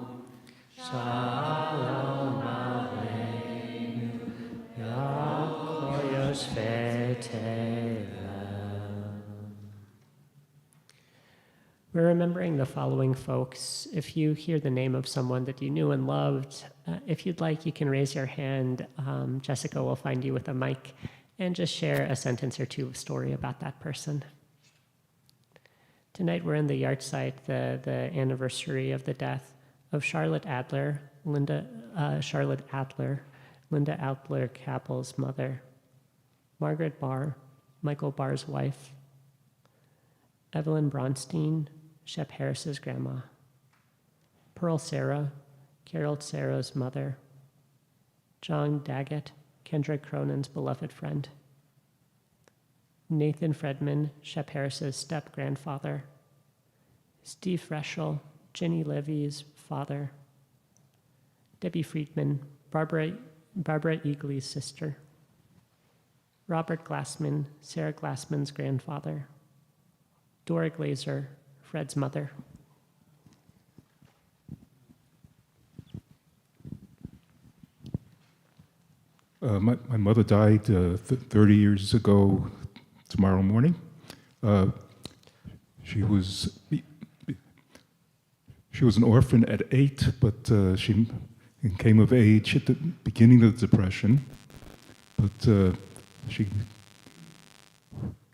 shalom aleinu, ve'al kol yoshvei tevel. We're remembering the following folks. If you hear the name of someone that you knew and loved, if you'd like, you can raise your hand. Jessica will find you with a mic and just share a sentence or two of story about that person. Tonight we're in the yahrzeit, the anniversary of the death of Charlotte Adler, Linda Adler Kappel's mother, Margaret Barr, Michael Barr's wife, Evelyn Bronstein, Shep Harris's grandma, Pearl Sarah, Carol Sarah's mother, John Daggett, Kendra Cronin's beloved friend, Nathan Fredman, Shep Harris's step-grandfather, Steve Freschel, Jenny Levy's father, Debbie Friedman, Barbara Eagley's sister, Robert Glassman, Sarah Glassman's grandfather, Dora Glazer, Fred's mother. My mother died 30 years ago tomorrow morning. She was an orphan at 8, but she came of age at the beginning of the Depression. But she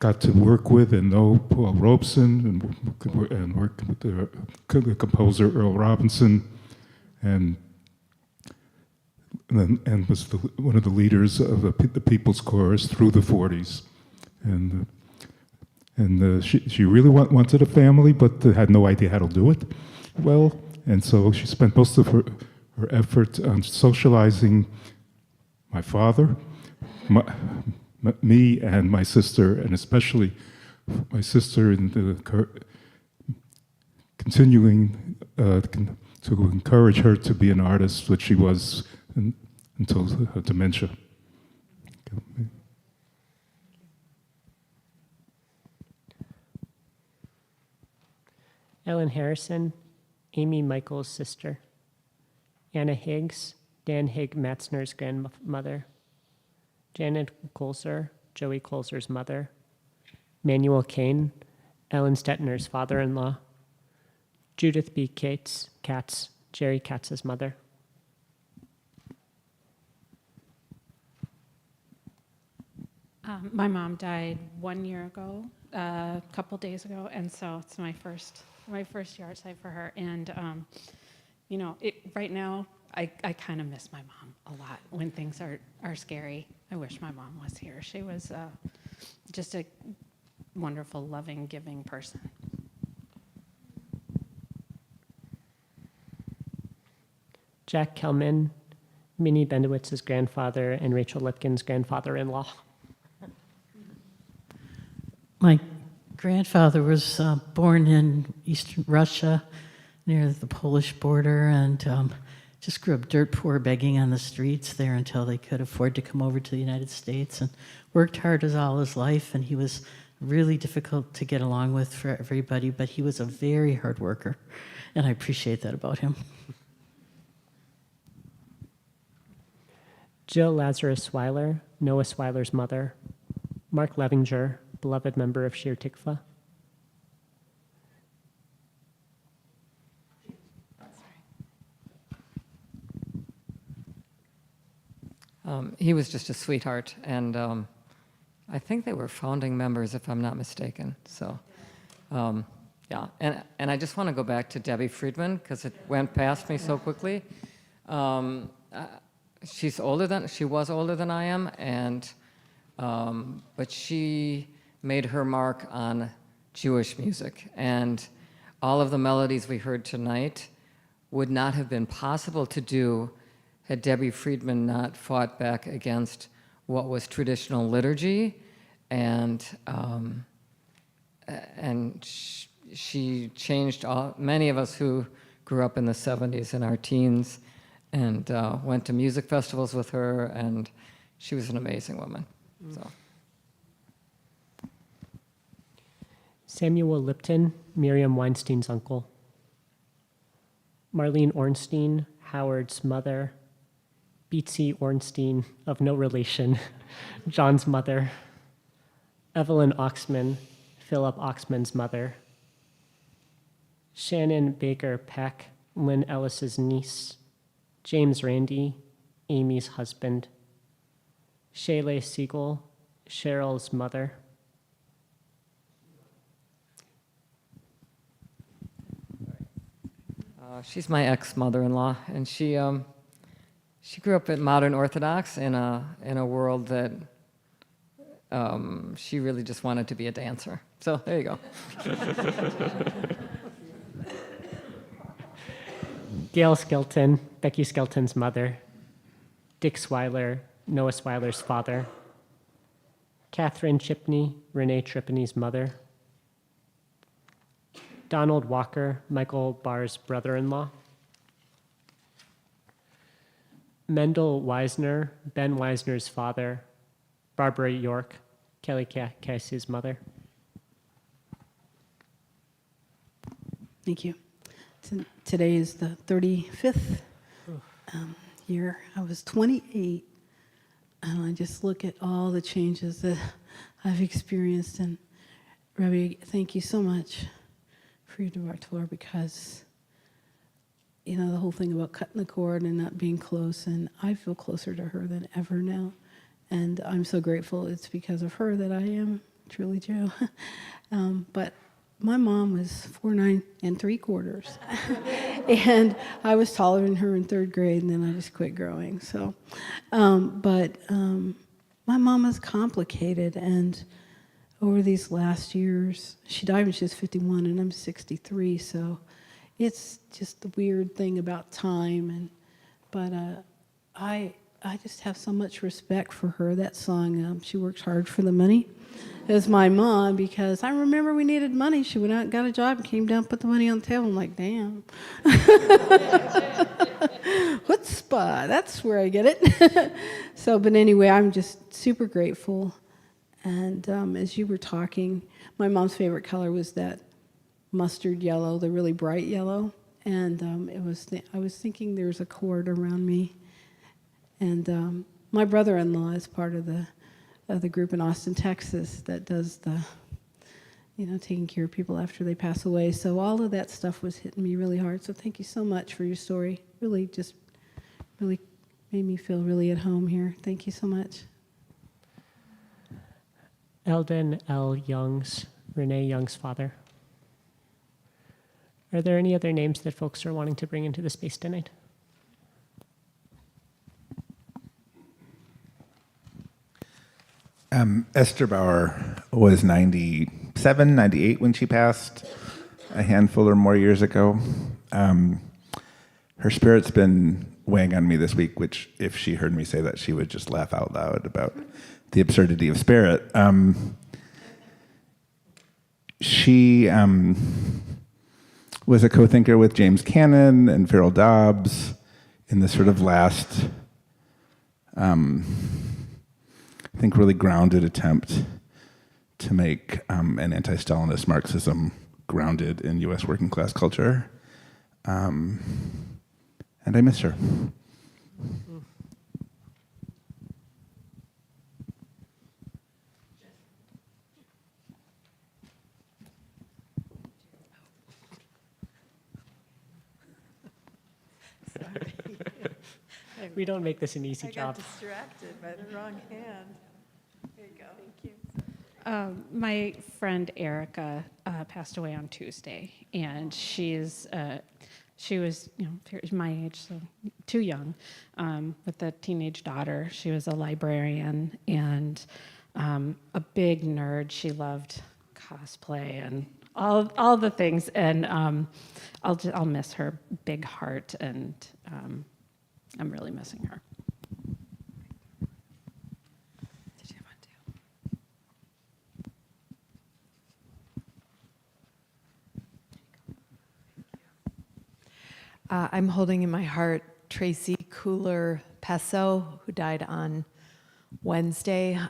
got to work with and know Paul Robeson and work with the composer Earl Robinson, and was one of the leaders of the People's Chorus through the 40s. And she really wanted a family, but had no idea how to do it well. And so she spent most of her effort on socializing my father, me and my sister, and especially my sister, in continuing to encourage her to be an artist, which she was until her dementia. Ellen Harrison, Amy Michaels' sister. Anna Higgs, Dan Higg Matzner's grandmother. Janet Colzer, Joey Colzer's mother. Manuel Kane, Ellen Stetner's father-in-law. Judith B. Katz, Jerry Katz's mother. My mom died 1 year ago, a couple days ago, and so it's my first yard site for her. And right now I kind of miss my mom a lot when things are scary. I wish my mom was here. She was just a wonderful, loving, giving person. Jack Kelman, Minnie Bendewitz's grandfather, and Rachel Lipkin's grandfather-in-law. My grandfather was born in Eastern Russia, near the Polish border, and just grew up dirt poor, begging on the streets there until they could afford to come over to the United States, and worked hard as all his life, and he was really difficult to get along with for everybody, but he was a very hard worker, and I appreciate that about him. Jill Lazarus Swiler, Noah Swiler's mother. Mark Levinger, beloved member of Shir Tikva. He was just a sweetheart, and I think they were founding members, if I'm not mistaken. So, yeah. And I just want to go back to Debbie Friedman because it went past me so quickly. She was older than I am, and but she made her mark on Jewish music, and all of the melodies we heard tonight would not have been possible to do had Debbie Friedman not fought back against what was traditional liturgy, and she changed many of us who grew up in the 70s in our teens, and went to music festivals with her, and she was an amazing woman. So. Samuel Lipton, Miriam Weinstein's uncle. Marlene Ornstein, Howard's mother. Beatsy Ornstein, of no relation, John's mother. Evelyn Oxman, Philip Oxman's mother. Shannon Baker Peck, Lynn Ellis's niece. James Randy, Amy's husband. Shayla Siegel, Cheryl's mother. She's my ex-mother-in-law, and she grew up at Modern Orthodox in a world that she really just wanted to be a dancer. So there you go. Gail Skelton, Becky Skelton's mother. Dick Swiler, Noah Swiler's father. Catherine Chipney, Renee Tripney's mother. Donald Walker, Michael Barr's brother-in-law. Mendel Weisner, Ben Weisner's father. Barbara York, Kelly Casey's mother. Thank you. Today is the 35th year. I was 28, and I just look at all the changes that I've experienced. And Rabbi, thank you so much for your Devar Torah, because the whole thing about cutting the cord and not being close, and I feel closer to her than ever now. And I'm so grateful it's because of her that I am truly Joe. But my mom was 4'9"3/4", and I was taller than her in 3rd grade, and then I just quit growing. So, but my mom is complicated, and over these last years, she died when she was 51, and I'm 63. So, it's just the weird thing about time, but I just have so much respect for her. That song, She Works Hard for the Money, is my mom, because I remember we needed money. She went out and got a job and came down, put the money on the table. I'm like, damn. Chutzpah, that's where I get it. So, but anyway, I'm just super grateful. And as you were talking, my mom's favorite color was that mustard yellow, the really bright yellow. And I was thinking there's a cord around me. And my brother-in-law is part of the group in Austin, Texas, that does the, taking care of people after they pass away. So all of that stuff was hitting me really hard. So thank you so much for your story. Really made me feel really at home here. Thank you so much. Eldon L. Young's, Renee Young's father. Are there any other names that folks are wanting to bring into the space tonight? Esther Bauer was 97, 98 when she passed, a handful or more years ago. Her spirit's been weighing on me this week, which if she heard me say that, she would just laugh out loud about the absurdity of spirit. She was a co-thinker with James Cannon and Farrell Dobbs in the sort of last, I think, really grounded attempt to make an anti-Stalinist Marxism grounded in U.S. working class culture. And I miss her. We don't make this an easy I job. got distracted by the wrong hand. There you go. Thank you. My friend Erica passed away on Tuesday, and she was, my age, so too young, with a teenage daughter. She was a librarian and a big nerd. She loved cosplay and all the things. And I'll miss her big heart, and I'm really missing her. Did you want to? I'm holding in my heart Tracy Cooler Pesso, who died on Wednesday.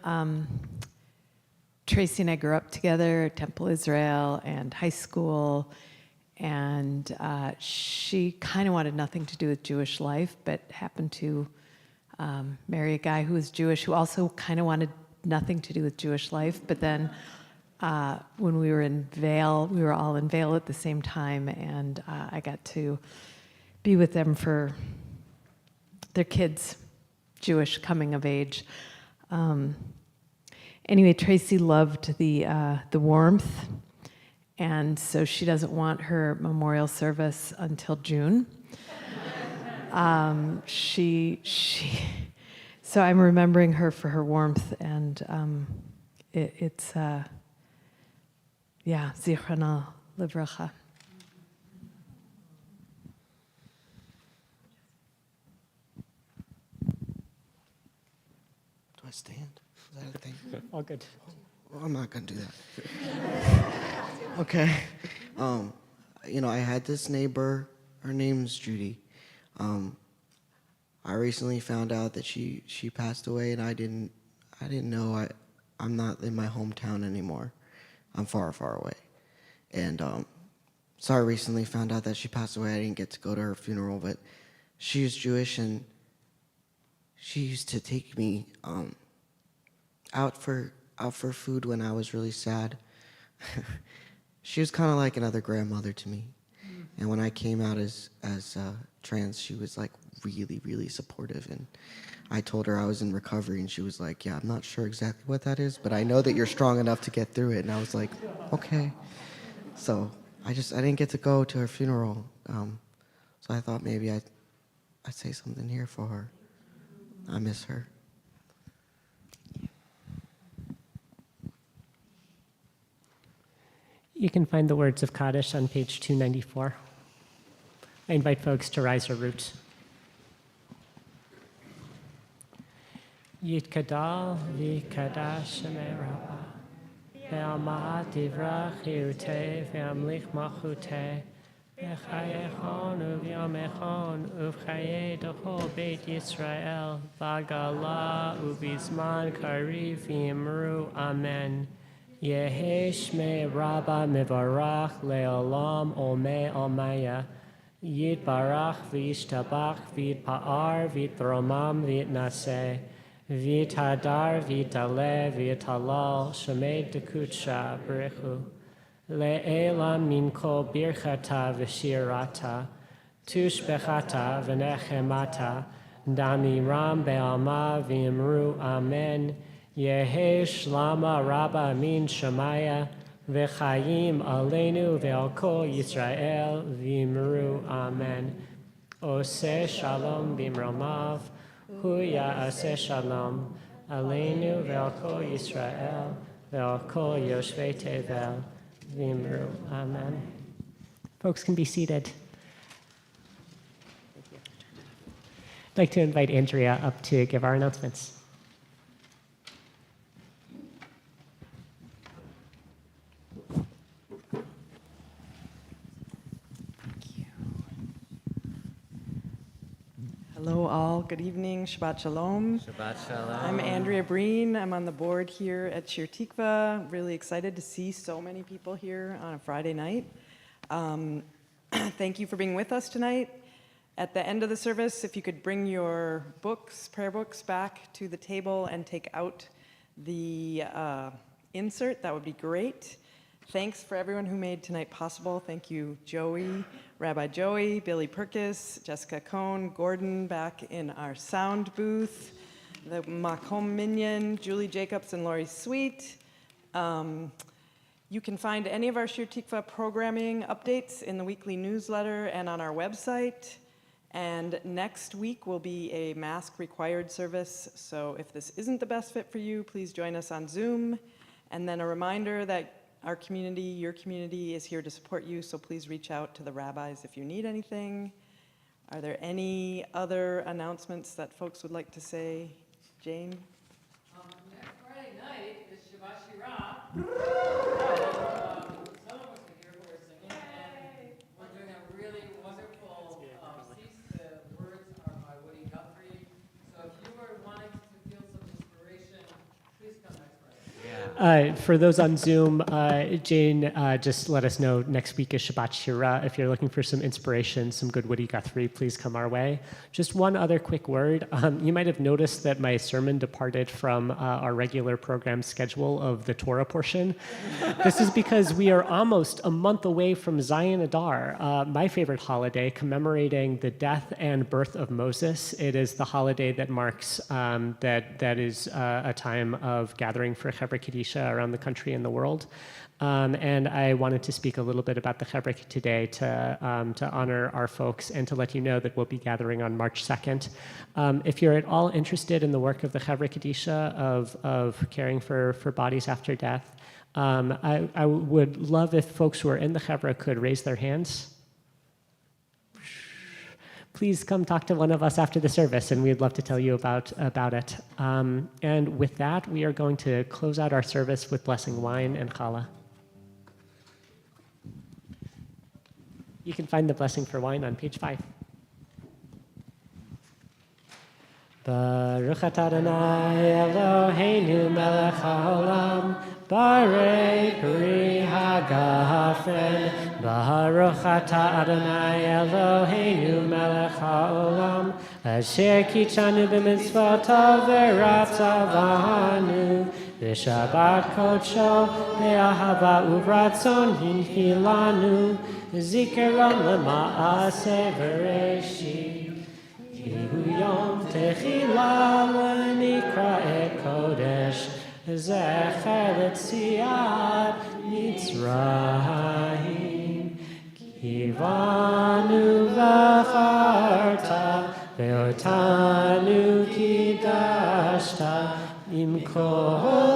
Tracy and I grew up together at Temple Israel and high school, and she kind of wanted nothing to do with Jewish life, but happened to marry a guy who was Jewish, who also kind of wanted nothing to do with Jewish life. But then when we were in Vail, we were all in Vail at the same time, and I got to be with them for their kids' Jewish coming of age. Anyway, Tracy loved the warmth, and so she doesn't want her memorial service until June. So I'm remembering her for her warmth, and it's Zichrona Livracha. Do I stand? Is that a thing? All good. Well, I'm not gonna do that. Okay. I had this neighbor. Her name's Judy. I recently found out that she passed away, and I didn't know. I'm not in my hometown anymore. I'm far, far away. And so I recently found out that she passed away. I didn't get to go to her funeral, but she was Jewish, and she used to take me out for food when I was really sad. She was kind of like another grandmother to me. And when I came out as trans, she was like really, really supportive. And I told her I was in recovery, and she was like, "Yeah, I'm not sure exactly what that is, but I know that you're strong enough to get through it." And I was like, "Okay." So I didn't get to go to her funeral. So I thought maybe I'd say something here for her. I miss her. You can find the words of Kaddish on page 294. I invite folks to rise or root. Yitkadal v'kadash shemei Rabbah, ve'almahat divrach yiruteh ve'amlich machuteh, ve'chayechon u'v'yamechon u'v'chayei d'chol Beit Yisrael, v'agala u'v'zman kariv v'yimru amen. Yehi Shmei Rabba Mivarach Leolam Olmei Almaya. Yit Barach Vishtabach Vit Pa'ar Vit Romam Vit Nase. Vit Hadar Vit Ale Vit Halal Shemed Dekutsha Brechu. Le'elam Minko Birchata Vishirata. Tushbechata Venechemata. Dami Ram Be'alma V'imru Amen. Yehe Shlama Rabba Amin Shemaya V'chayim Aleinu Ve'al Kol Yisrael V'imru Amen. Ose Shalom Bimromav Huya Ase Shalom Aleinu Ve'al Kol Yisrael Ve'al Kol Yoshvei Tevel V'imru Amen. Folks can be seated. I'd like to invite Andrea up to give our announcements. Hello, all. Good evening. Shabbat Shalom. Shabbat Shalom. I'm Andrea Breen. I'm on the board here at Shir Tikva. Really excited to see so many people here on a Friday night. Thank you for being with us tonight. At the end of the service, if you could bring your books, prayer books, back to the table and take out the insert, that would be great. Thanks for everyone who made tonight possible. Thank you, Joey, Rabbi Joey, Billy Perkis, Jessica Cohn, Gordon back in our sound booth, the Makom Minion, Julie Jacobs, and Lori Sweet. You can find any of our Shir Tikva programming updates in the weekly newsletter and on our website. And next week will be a mask required service. So if this isn't the best fit for you, please join us on Zoom. And then a reminder that our community, your community, is here to support you. So please reach out to the rabbis if you need anything. Are there any other announcements that folks would like to say? Jane? Next Friday night is Shabbat Shirah. Some of us are here for singing, and we're doing a really wonderful piece. The words are by Woody Guthrie. So if you are wanting to feel some inspiration, please come next Friday. For those on Zoom, Jane just let us know next week is Shabbat Shirah. If you're looking for some inspiration, some good Woody Guthrie, please come our way. Just one other quick word. You might have noticed that my sermon departed from our regular program schedule of the Torah portion. This is because we are almost a month away from Zion Adar, my favorite holiday, commemorating the death and birth of Moses. It is the holiday that marks that is a time of gathering for Chevra Kedisha around the country and the world. And I wanted to speak a little bit about the Chevra today to honor our folks and to let you know that we'll be gathering on March 2nd. If you're at all interested in the work of the Chevra Kedisha of caring for bodies after death, I would love if folks who are in the Chevra could raise their hands. Please come talk to one of us after the service, and we'd love to tell you about it. And with that, we are going to close out our service with blessing wine and challah. You can find the blessing for wine on page 5. Baruch atah Adonai Eloheinu melech haolam, barei peri hagafen. Baruch atah Adonai Eloheinu melech haolam, asher kitshanu b'mitzvotav v'ratzavanu, v'shabbat kodsho be'ahava uvratzon hinchilanu, zikaron lema'aseh v'reshit. Kihu yom techila l'nikra'e kodesh, zecher l'tziat Mitzrayim. Kivanu v'charta, ve'otanu kidashta, im kol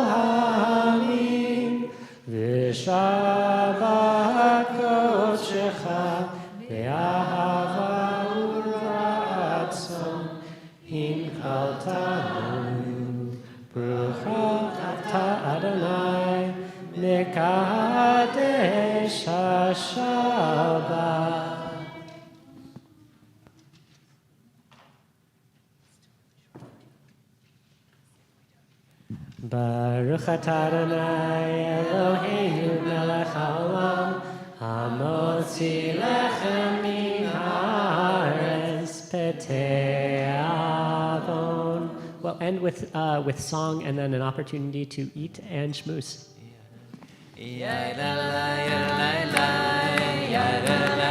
ha'amim, v'shabbat kodshecha, ve'ahava Hinkaltanu, Baruch atah Adonai, Mekadesh HaShabbat. Baruch atah Adonai Eloheinu melech haolam hamotzi lechem min haaretz petei avon. We'll end with song and then an opportunity to eat and schmooze. Ya la la ya la la ya la la.